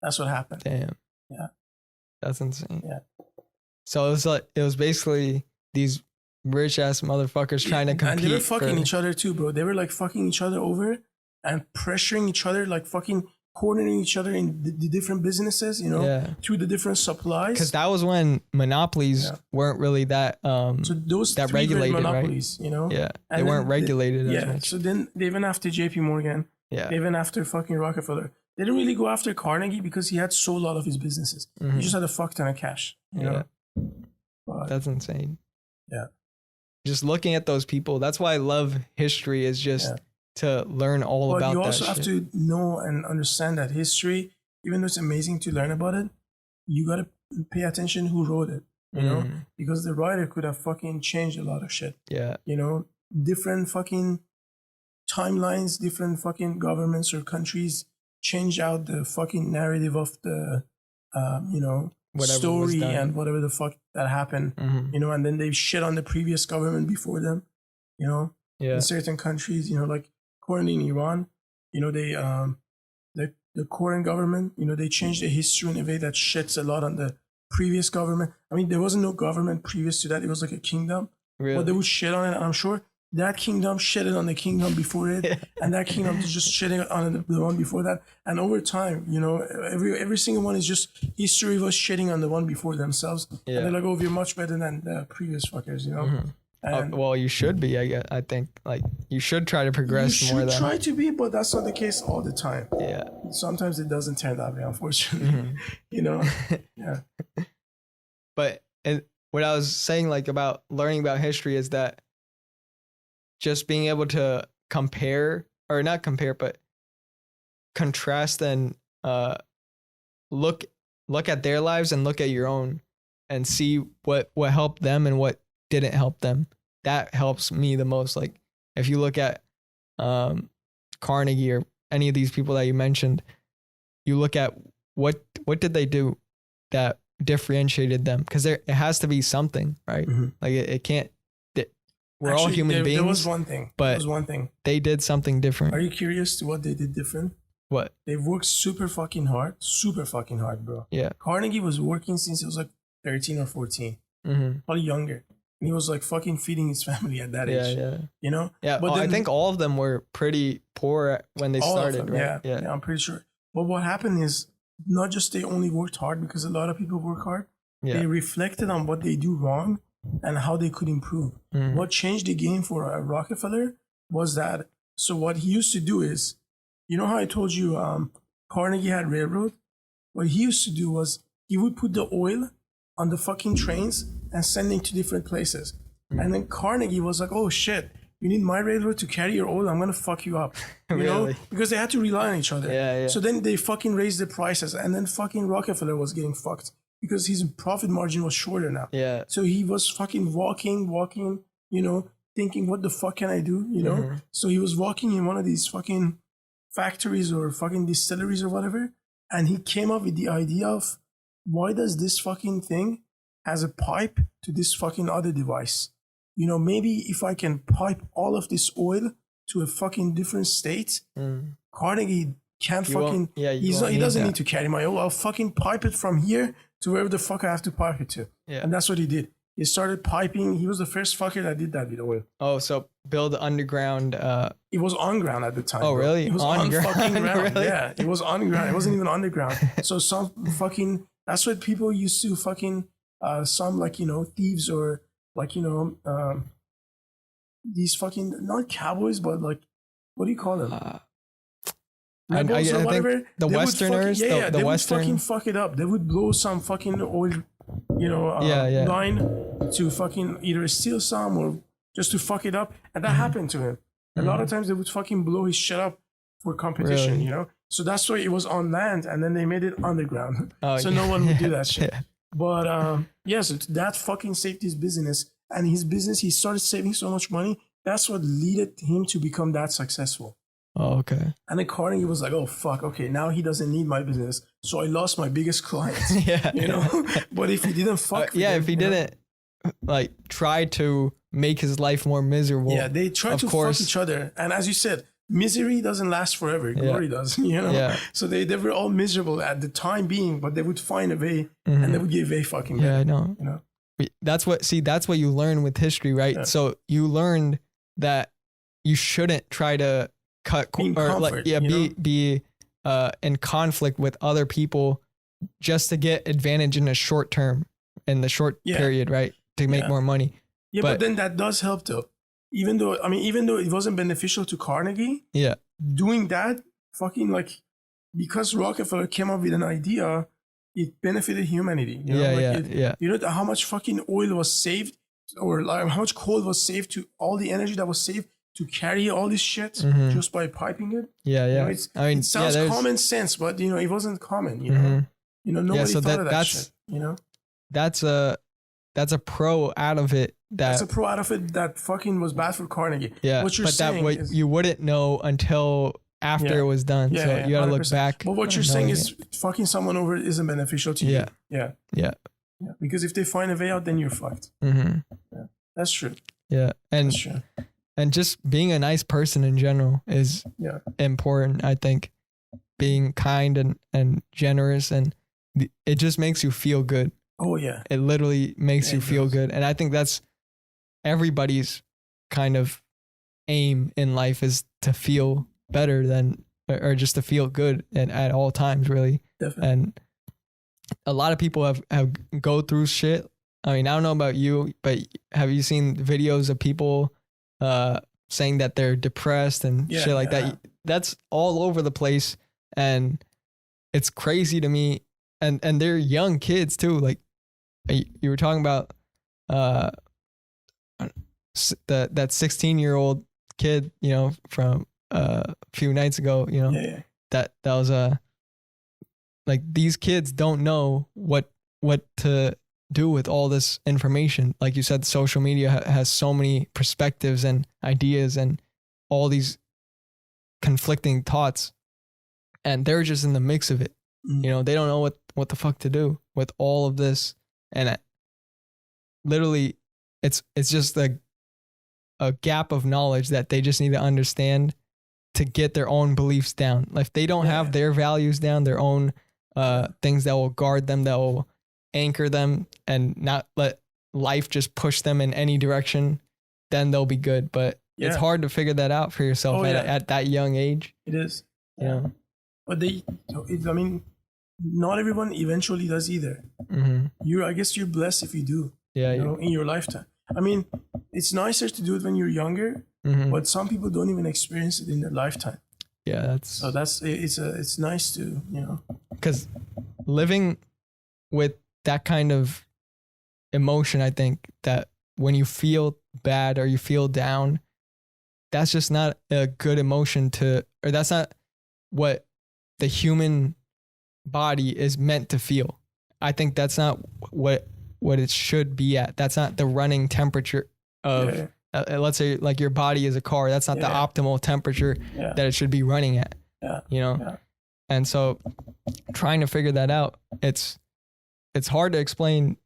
B: That's what happened.
A: Damn.
B: Yeah.
A: That's insane.
B: Yeah.
A: So it was basically these rich ass motherfuckers trying to compete.
B: And they were fucking each other too, bro. They were like fucking each other over and pressuring each other, like fucking cornering each other in the different businesses, you know, through the different supplies.
A: Because that was when monopolies weren't really that so
B: those
A: that regulated,
B: monopolies,
A: right?
B: You know,
A: they weren't regulated as much.
B: So then they went after JP Morgan. They went after fucking Rockefeller. They didn't really go after Carnegie because he had sold a lot of his businesses. He just had a fuck ton of cash. You know? But,
A: that's insane.
B: Yeah.
A: Just looking at those people, that's why I love history, is just to learn all about that. But you also
B: have to know and understand that history, even though it's amazing to learn about it, you got to pay attention who wrote it, you know? Because the writer could have fucking changed a lot of shit.
A: Yeah.
B: You know, different fucking timelines, different fucking governments or countries change out the fucking narrative of the, you know, whatever story and whatever the fuck that happened, you know, and then they shit on the previous government before them, you know, in certain countries, you know, like currently in Iran, you know, they, the current government, you know, they changed the history in a way that shits a lot on the previous government. I mean, there wasn't no government previous to that. It was like a kingdom, but they would shit on it. And I'm sure that kingdom shitted on the kingdom before it, and that kingdom is just shitting on the one before that. And over time, you know, every single one is just history was shitting on the one before themselves. Yeah. And they're like, oh, we're much better than the previous fuckers, you know? Mm-hmm.
A: Well, you should be, I think. Like, you should try to progress more.
B: You should try to be, but that's not the case all the time.
A: Yeah.
B: Sometimes it doesn't turn that way, unfortunately. You know? Yeah.
A: But what I was saying, like, about learning about history is that just being able to compare, or not compare, but contrast and look at their lives and look at your own and see what helped them and what didn't help them. That helps me the most. Like, if you look at Carnegie or any of these people that you mentioned, you look at what did they do that differentiated them, because it has to be something, right? Mm-hmm. Like it can't. We're all human beings.
B: There was one thing.
A: They did something different.
B: Are you curious to what they did different?
A: What?
B: They worked super fucking hard, bro.
A: Yeah.
B: Carnegie was working since he was like 13 or 14, probably younger. And he was like fucking feeding his family at that age. Yeah. You know?
A: Yeah. But I think all of them were pretty poor when they started, right?
B: Yeah, I'm pretty sure. But what happened is not just they only worked hard, because a lot of people work hard. Yeah. They reflected on what they do wrong and how they could improve. Mm-hmm. What changed the game for Rockefeller was that, so what he used to do is, you know how I told you Carnegie had railroad? What he used to do was he would put the oil on the fucking trains and sending to different places. Mm-hmm. And then Carnegie was like, oh shit, you need my railroad to carry your oil? I'm going to fuck you up. You know? Because they had to rely on each other. Yeah. So then they fucking raised the prices, and then fucking Rockefeller was getting fucked because his profit margin was shorter now. Yeah. So he was fucking walking, you know, thinking, what the fuck can I do? You know? Mm-hmm. So he was walking in one of these fucking factories or fucking distilleries or whatever, and he came up with the idea of, why does this fucking thing has a pipe to this fucking other device? You know, maybe if I can pipe all of this oil to a fucking different state, Carnegie can't fucking, he doesn't need to carry my oil. I'll fucking pipe it from here to wherever the fuck I have to pipe it to. Yeah. And that's what he did. He started piping. He was the first fucker that did that with oil.
A: Oh, so build underground.
B: It was on ground at the time.
A: Oh, really?
B: It was on fucking ground. Really? Yeah, it was on ground. It wasn't even underground. So some fucking, that's what people used to fucking, some like, you know, thieves or like, you know, these fucking, not cowboys, but like, what do you call them?
A: I think the Westerners,
B: they would fucking fuck it up. They would blow some fucking oil, you know, line to fucking either steal some or just to fuck it up. And that happened to him. A lot of times they would fucking blow his shit up for competition, you know? So that's why it was on land, and then they made it underground. So no one would do that shit. But so that fucking saved his business. And his business, he started saving so much money. That's what led him to become that successful.
A: Oh, okay.
B: And then Carnegie was like, oh, fuck, okay, now he doesn't need my business. So I lost my biggest client, you know? But if he didn't fuck
A: if he didn't, like, try to make his life more miserable.
B: Yeah, they try to fuck each other. And as you said, misery doesn't last forever. Glory does, you know? Yeah. So they were all miserable at the time being, but they would find a way, and they would get way fucking better.
A: Yeah, I know. You know? That's what you learn with history, right? Yeah. So you learned that you shouldn't try to be in conflict with other people just to get advantage in the short period, right? To make more money.
B: Yeah, but then that does help though. Even though it wasn't beneficial to Carnegie, doing that fucking, like, because Rockefeller came up with an idea, it benefited humanity. You know? You know how much fucking oil was saved, or like how much coal was saved, to all the energy that was saved to carry all this shit just by piping it.
A: Yeah.
B: You know, it sounds common sense, but you know, it wasn't common. You know, nobody thought of that shit. You know,
A: that's a pro out of it.
B: That's a pro out of it that fucking was bad for Carnegie.
A: Yeah, what you're saying is, you wouldn't know until after it was done. So you gotta 100%. Look back.
B: But what you're saying is fucking someone over isn't beneficial to you. Yeah. Because if they find a way out, then you're fucked. Yeah, that's true.
A: Yeah, that's true. And just being a nice person in general is important, I think. Being kind and generous, and it just makes you feel good.
B: Oh, yeah.
A: It literally makes you feel good. And I think that's everybody's kind of aim in life is to feel better than, or just to feel good at all times, really.
B: Definitely.
A: And a lot of people have go through shit. I mean, I don't know about you, but have you seen videos of people saying that they're depressed and shit like that? That's all over the place, and it's crazy to me. And they're young kids too. Like you were talking about that 16-year-old kid, you know, from a few nights ago, you know, that was like, these kids don't know what to do with all this information. Like you said, social media has so many perspectives and ideas and all these conflicting thoughts, and they're just in the mix of it. You know, they don't know what the fuck to do with all of this. And literally it's just a gap of knowledge that they just need to understand to get their own beliefs down. Like, if they don't have their values down, their own things that will guard them, that will anchor them and not let life just push them in any direction, then they'll be good. But it's hard to figure that out for yourself at that young age.
B: It is.
A: Yeah.
B: But I mean, not everyone eventually does either. Mm-hmm. I guess you're blessed if you do. Yeah. You know, in your lifetime. I mean, it's nicer to do it when you're younger, but some people don't even experience it in their lifetime. Yeah, it's nice to, you know,
A: because living with that kind of emotion, I think that when you feel bad or you feel down, that's just not a good emotion or that's not what the human body is meant to feel. I think that's not what it should be at. That's not the running temperature of, let's say, like, your body is a car. That's not the optimal temperature that it should be running at, you know? Yeah. And so trying to figure that out, it's hard to explain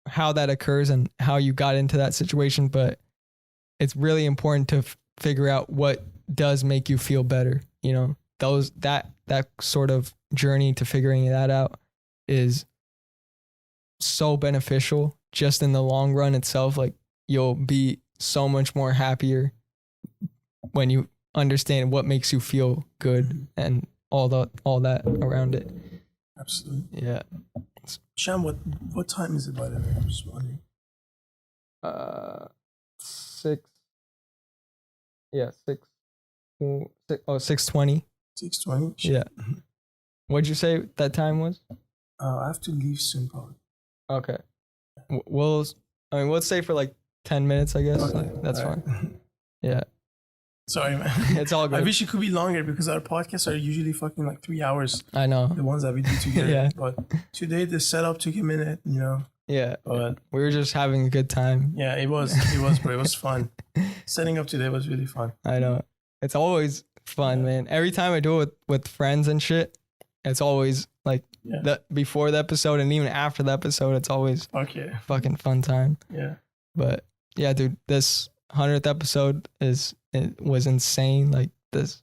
A: how that occurs and how you got into that situation, but it's really important to figure out what does make you feel better. You know, that sort of journey to figuring that out is so beneficial just in the long run itself. Like, you'll be so much more happier when you understand what makes you feel good and all that around it.
B: Absolutely.
A: Yeah.
B: Shyam, what time is it, by the way? I'm just wondering.
A: 6. Yeah, 6. 6:20.
B: 6:20.
A: Yeah. What'd you say that time was?
B: I have to leave soon, probably.
A: Okay. We'll say for like 10 minutes, I guess. Okay. That's fine. Right. Yeah.
B: Sorry, man.
A: It's all good.
B: I wish it could be longer because our podcasts are usually fucking like 3 hours.
A: I know.
B: The ones that we do together. Yeah. But today the setup took a minute, you know.
A: Yeah. But we were just having a good time.
B: Yeah, it was, bro. It was fun. Setting up today was really fun.
A: I know. It's always fun, man. Every time I do it with friends and shit, it's always like before the episode and even after the episode, it's always fucking fun time. Yeah. But yeah, dude, this 100th episode was insane. Like, this,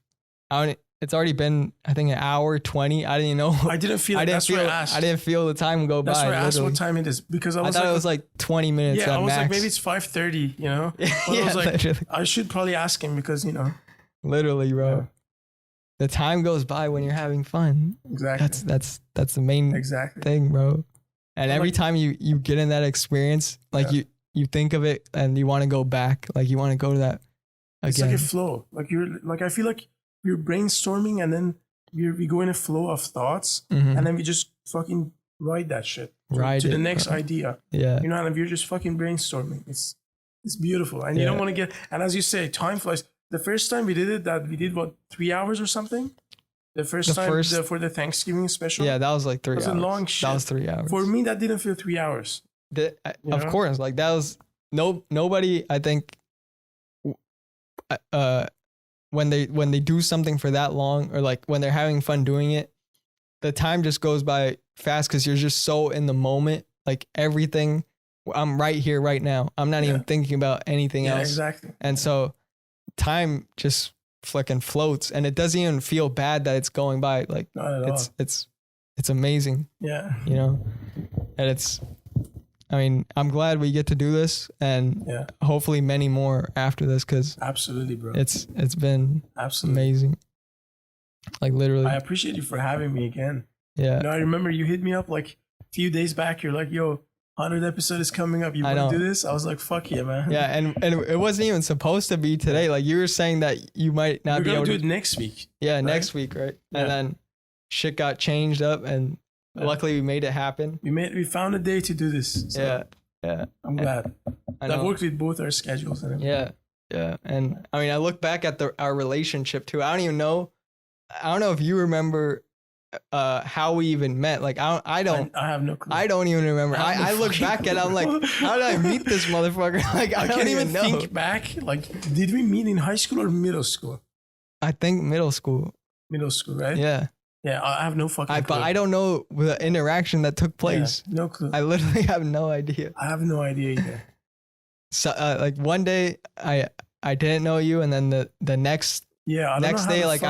A: it's already been, I think, an hour 20. I didn't even know.
B: I didn't feel. I
A: didn't feel the time go by.
B: That's why I asked what time it is, because I
A: thought it was like 20 minutes.
B: Yeah,
A: at
B: I was
A: max.
B: like, maybe it's 5:30. You know. But I was like, literally. I should probably ask him because, you know.
A: Literally, bro. Yeah. The time goes by when you're having fun.
B: Exactly.
A: That's the main thing, bro. And every time you get in that experience, like you think of it and you want to go back, like you want to go to that again.
B: It's like a flow. Like I feel like we're brainstorming and then we go in a flow of thoughts and then we just fucking write that shit to the next idea. Yeah. You know, and we're just fucking brainstorming. It's beautiful. And you don't want to get, and as you say, time flies. The first time we did it, we did what, 3 hours or something? The first time for the Thanksgiving special?
A: Yeah, that was like 3 hours.
B: That was a long shit.
A: That was 3 hours.
B: For me, that didn't feel 3 hours.
A: Of course, like, that was nobody, I think, when they do something for that long, or like when they're having fun doing it, the time just goes by fast because you're just so in the moment. Like, everything, I'm right here, right now. I'm not even thinking about anything else.
B: Exactly.
A: And so time just fucking floats, and it doesn't even feel bad that it's going by. Like, it's amazing.
B: Yeah.
A: You know, and it's I mean, I'm glad we get to do this, and hopefully many more after this, because
B: absolutely, bro,
A: it's been
B: absolutely
A: amazing. Like literally,
B: I appreciate you for having me again.
A: Yeah,
B: I remember you hit me up like a few days back. You're like, "Yo, 100th episode is coming up. You want to do this?" I was like, "Fuck yeah, man."
A: Yeah, and it wasn't even supposed to be today. Like you were saying that you might not be able to
B: do it next week.
A: Yeah, right? Next week, right? Yeah. And then shit got changed up, and luckily we made it happen.
B: We found a day to do this. So
A: yeah.
B: I'm glad. That worked with both our schedules and everything.
A: Yeah. And I mean, I look back at our relationship too. I don't know if you remember how we even met. Like I
B: have no clue.
A: I don't even remember. I look back at it, I'm like, how did I meet this motherfucker? Like I don't even know.
B: Think back. Like, did we meet in high school or middle school?
A: I think middle school.
B: Middle school, right?
A: Yeah.
B: Yeah, I have no fucking clue.
A: But I don't know the interaction that took place.
B: Yeah, no clue.
A: I literally have no idea.
B: I have no idea either.
A: So like one day I didn't know you, and then the next day, like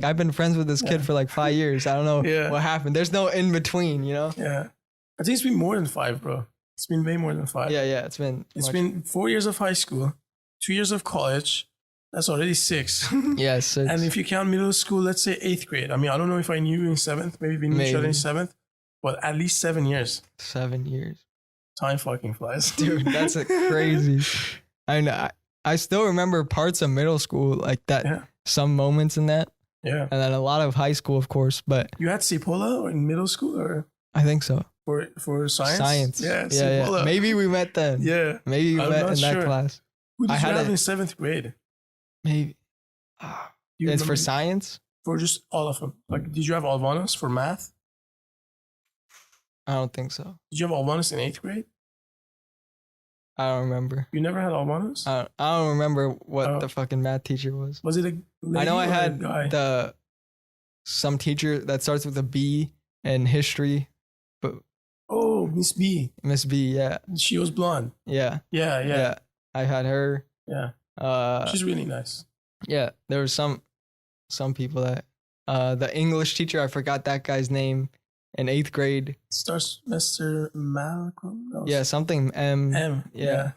A: I've been friends with this kid for like 5 years. I don't know what happened. There's no in between, you know?
B: Yeah. I think it's been more than 5, bro. It's been way more than 5.
A: Yeah. It's been
B: 4 years of high school, 2 years of college. That's already 6.
A: Yeah, 6.
B: And if you count middle school, let's say 8th grade. I mean, I don't know if I knew you in 7th, maybe we knew each other in 7th, but at least 7 years.
A: 7 years.
B: Time fucking flies.
A: Dude, that's crazy. I still remember parts of middle school, like that, some moments in that.
B: Yeah.
A: And then a lot of high school, of course, but.
B: You had Cipolla in middle school, or?
A: I think so.
B: For science?
A: Science.
B: Yeah,
A: Cipolla. Maybe we met then.
B: Yeah.
A: Maybe we met in that class.
B: Who did you have in 7th grade?
A: Maybe. It's for science?
B: For just all of them. Like, did you have Alvanos for math?
A: I don't think so.
B: Did you have Alvanos in 8th grade?
A: I don't remember.
B: You never had Alvanos?
A: I don't remember what the fucking math teacher was.
B: Was it a lady?
A: I know I had
B: guy?
A: some teacher that starts with a B in history, but
B: Miss B.
A: Miss B, yeah.
B: She was blonde.
A: Yeah.
B: Yeah.
A: I had her.
B: Yeah. She's really nice.
A: Yeah, there was some people that the English teacher, I forgot that guy's name, in 8th grade.
B: Starts Mr. Malcolm?
A: Yeah, something M. Yeah.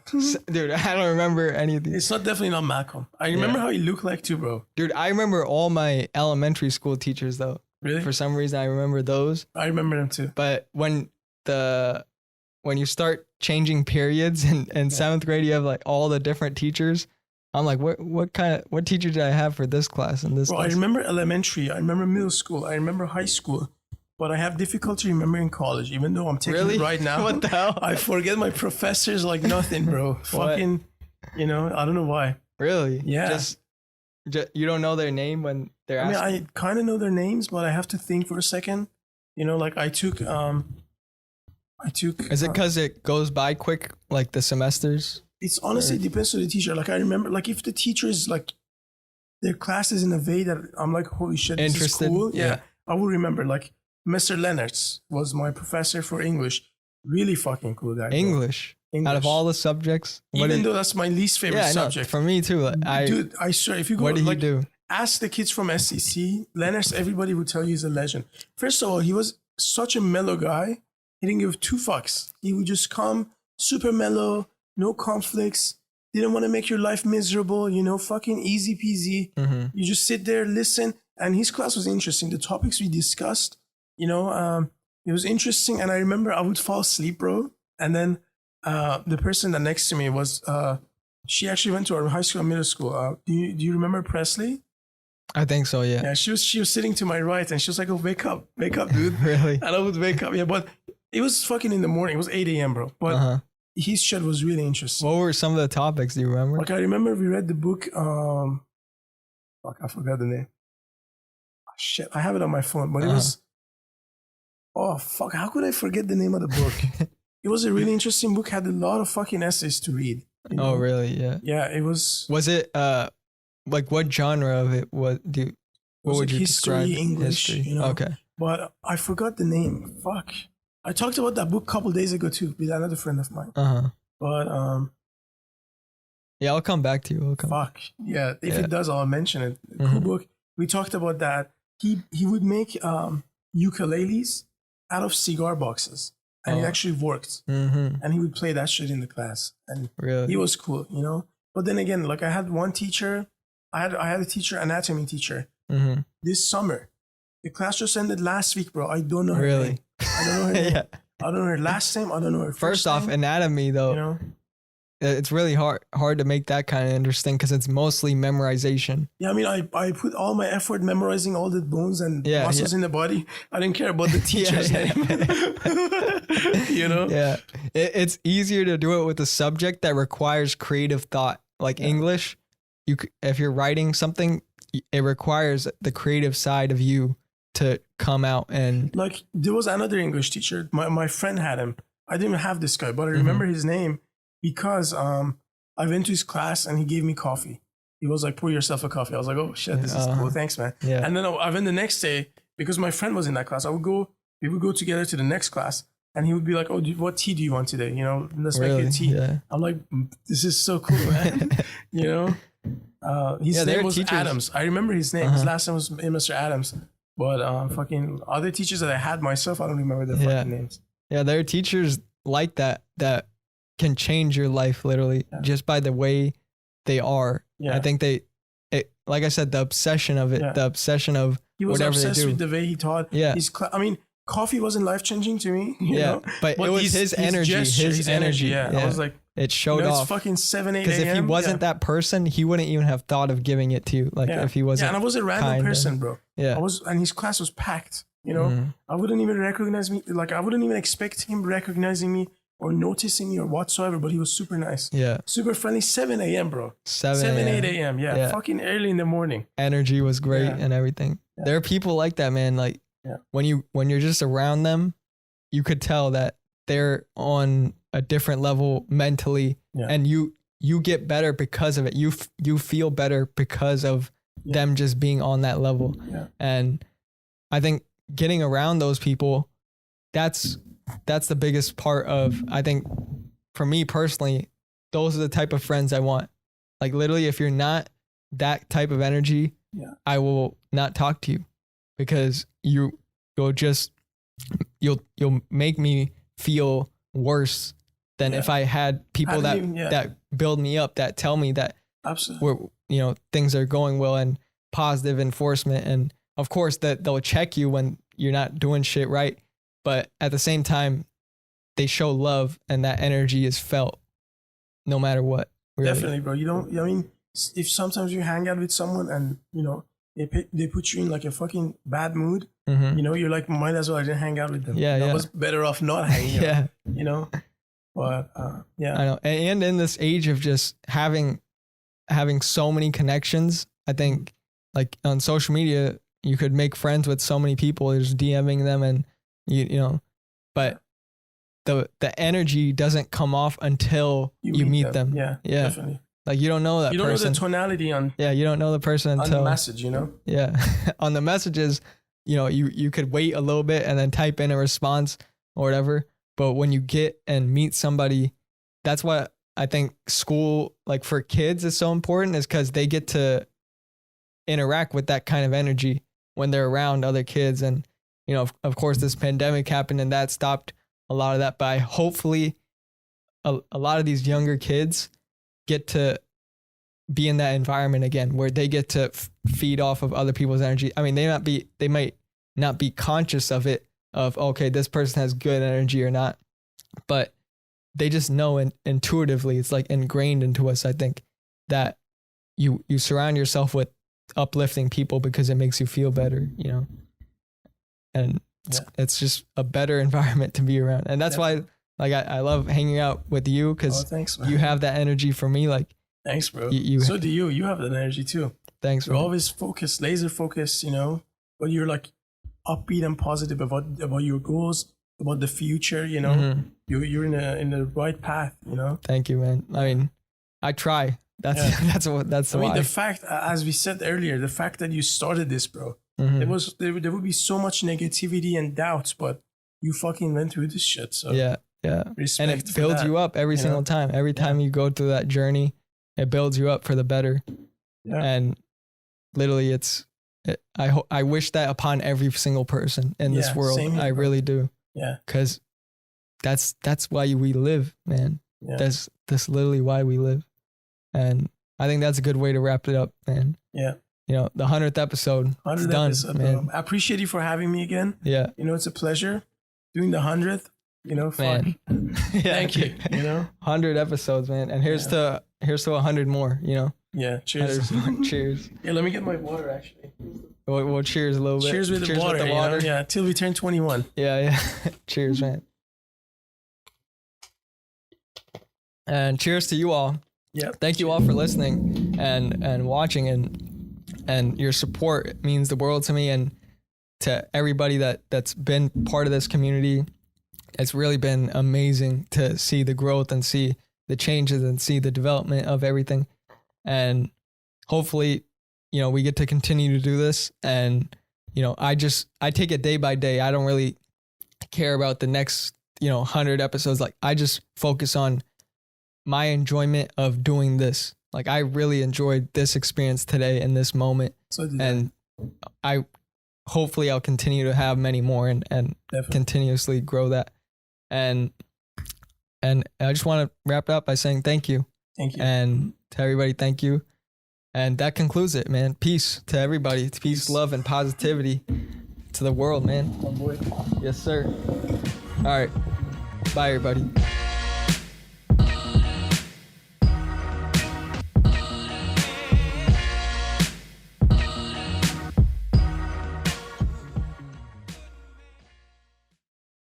A: Dude, I don't remember any of these.
B: It's definitely not Malcolm. I remember how he looked like too, bro.
A: Dude, I remember all my elementary school teachers though.
B: Really?
A: For some reason I remember those.
B: I remember them too.
A: But when you start changing periods in 7th grade, you have like all the different teachers. I'm like, what teacher did I have for this class and this class?
B: I remember elementary, I remember middle school, I remember high school, but I have difficulty remembering college, even though I'm taking it right now.
A: What the hell?
B: I forget my professors like nothing, bro. Fucking, I don't know why.
A: Really?
B: Yeah.
A: Just you don't know their name when they're asking?
B: I mean, I kind of know their names, but I have to think for a second. Like I took.
A: Is it because it goes by quick, like the semesters?
B: It's honestly depends on the teacher. Like I remember, like if the teacher is like, their class is in a way that I'm like, holy shit, this is cool. Yeah. I will remember. Like Mr. Leonards was my professor for English. Really fucking cool guy.
A: English. Out of all the subjects,
B: even though that's my least favorite subject.
A: For me too.
B: Dude, I swear, if you go,
A: what did he do?
B: Ask the kids from SCC, Leonards, everybody would tell you he's a legend. First of all, he was such a mellow guy. He didn't give 2 fucks. He would just come, super mellow, no conflicts. Didn't want to make your life miserable, fucking easy peasy.
A: Mm-hmm.
B: You just sit there, listen. And his class was interesting. The topics we discussed, it was interesting. And I remember I would fall asleep, bro. And then the person that next to me was, she actually went to our high school and middle school. Do you remember Presley?
A: I think so, yeah.
B: Yeah, she was sitting to my right and she was like, oh, wake up, dude.
A: Really?
B: And I would wake up. Yeah, but it was fucking in the morning. It was 8 a.m., bro. But his shit was really interesting.
A: What were some of the topics? Do you remember?
B: Like, I remember we read the book. I forgot the name. Oh, shit, I have it on my phone, but it was. Oh, fuck. How could I forget the name of the book? It was a really interesting book. Had a lot of fucking essays to read.
A: Oh, really? Yeah.
B: Yeah, it was.
A: Was it, like, what genre of it? What would you describe?
B: English,
A: history? Okay.
B: But I forgot the name. Fuck. I talked about that book a couple days ago too with another friend of mine. But
A: yeah, I'll come back to you.
B: Fuck. Yeah, if it does, I'll mention it. Cool book. We talked about that. He would make ukuleles out of cigar boxes, and it actually worked. And he would play that shit in the class, and he was cool, you know. But then again, like I had one teacher, I had a teacher, anatomy teacher. This summer, the class just ended last week, bro. I don't know her name. I don't know her name. I don't know her last name. I don't know her
A: first off, anatomy though.
B: You know,
A: it's really hard to make that kind of interesting because it's mostly memorization.
B: Yeah, I mean, I put all my effort memorizing all the bones and muscles in the body. I didn't care about the teacher's name. You know?
A: Yeah. It's easier to do it with a subject that requires creative thought. Like English, if you're writing something, it requires the creative side of you to come out. And
B: like there was another English teacher. My friend had him. I didn't even have this guy, but I remember his name because I went to his class and he gave me coffee. He was like, pour yourself a coffee. I was like, oh shit, this is cool. Thanks, man.
A: Yeah.
B: And then I went the next day because my friend was in that class. We would go together to the next class and he would be like, oh, what tea do you want today? You know, let's make a tea. Yeah. I'm like, this is so cool, man. You know? His name was Adams. I remember his name. His last name was Mr. Adams. But fucking other teachers that I had myself, I don't remember their fucking names.
A: Yeah, there are teachers like that can change your life literally just by the way they are. Yeah. I think like I said, the obsession of it, the obsession of
B: he was
A: whatever
B: obsessed
A: they do.
B: with the way he taught.
A: Yeah.
B: I mean, coffee wasn't life changing to me. You know?
A: But it was his energy. His energy.
B: Yeah. I was like,
A: it showed off.
B: It's fucking 7, 8 a.m.
A: Because if he wasn't that person, he wouldn't even have thought of giving it to you. Like if he wasn't.
B: Yeah, and I was a random person, bro.
A: Yeah.
B: And his class was packed. You know, I wouldn't even recognize me. Like I wouldn't even expect him recognizing me or noticing me or whatsoever. But he was super nice. Yeah. Super friendly. 7 a.m., bro. 7, 8 a.m. Yeah. Fucking early in the morning.
A: Energy was great and everything. Yeah. There are people like that, man. Like when you're just around them, you could tell that they're on a different level mentally, and you get better because of it. You feel better because of them just being on that level. Yeah. And I think getting around those people, that's the biggest part of, I think for me personally, those are the type of friends I want. Like literally, if you're not that type of energy, I will not talk to you because you'll make me feel worse than if I had people that build me up, that tell me that things are going well and positive enforcement. And of course that they'll check you when you're not doing shit right. But at the same time, they show love and that energy is felt no matter what. Really.
B: Definitely, bro. I mean, if sometimes you hang out with someone and, they put you in like a fucking bad mood, you're like, might as well I didn't hang out with them. I was better off not hanging out, But,
A: I know. And in this age of just having so many connections, I think like on social media, you could make friends with so many people, just DMing them and, but the energy doesn't come off until you meet them. Yeah,
B: definitely.
A: Like you don't know that person.
B: You don't know the tonality on.
A: Yeah, you don't know the person until
B: on the message.
A: Yeah, on the messages, you could wait a little bit and then type in a response or whatever. But when you get and meet somebody, that's what I think school, like for kids, is so important, is because they get to interact with that kind of energy when they're around other kids. And of course, this pandemic happened and that stopped a lot of that. But hopefully, a lot of these younger kids get to be in that environment again where they get to feed off of other people's energy. I mean, they might not be conscious of it, of, okay, this person has good energy or not, but they just know intuitively, it's like ingrained into us, I think, that you surround yourself with uplifting people because it makes you feel better, and it's just a better environment to be around. And that's why, like, I love hanging out with you because you have that energy for me. Like,
B: thanks, bro. So do you. You have that energy too.
A: Thanks,
B: bro. You're always focused, laser focused, but you're like upbeat and positive about your goals, about the future, You're in the right path,
A: Thank you, man. I mean, I try. That's
B: I mean, the fact, as we said earlier, the fact that you started this, bro, there would be so much negativity and doubts, but you fucking went through this shit. So
A: yeah. And it builds you up every single time. Every time you go through that journey, it builds you up for the better. Yeah. And literally I wish that upon every single person in this world. I really do.
B: Yeah.
A: Because that's why we live, man. Yeah. That's literally why we live. And I think that's a good way to wrap it up, man.
B: Yeah.
A: You know, the 100th episode. 100th done, episode, man.
B: I appreciate you for having me again.
A: Yeah.
B: You know, it's a pleasure doing the 100th. You know,
A: man.
B: Yeah, thank you. You know,
A: 100 episodes, man. And here's to 100 more. You know.
B: Yeah. Cheers.
A: Cheers.
B: Yeah. Let me get my water. Actually.
A: We'll cheers a little bit.
B: Cheers with the water. With the water. Yeah. Till we turn 21.
A: Yeah. Cheers, man. And cheers to you all.
B: Yeah.
A: Thank you all for listening and watching and your support means the world to me and to everybody that's been part of this community. It's really been amazing to see the growth and see the changes and see the development of everything. And hopefully, you know, we get to continue to do this. And, you know, I take it day by day. I don't really care about the next, 100 episodes. Like, I just focus on my enjoyment of doing this. Like, I really enjoyed this experience today in this moment. And hopefully I'll continue to have many more and continuously grow that. And I just want to wrap up by saying thank you.
B: Thank you.
A: And to everybody, thank you. And that concludes it, man. Peace to everybody. Peace, love, and positivity to the world, man.
B: Oh boy.
A: Yes, sir. All right. Bye, everybody.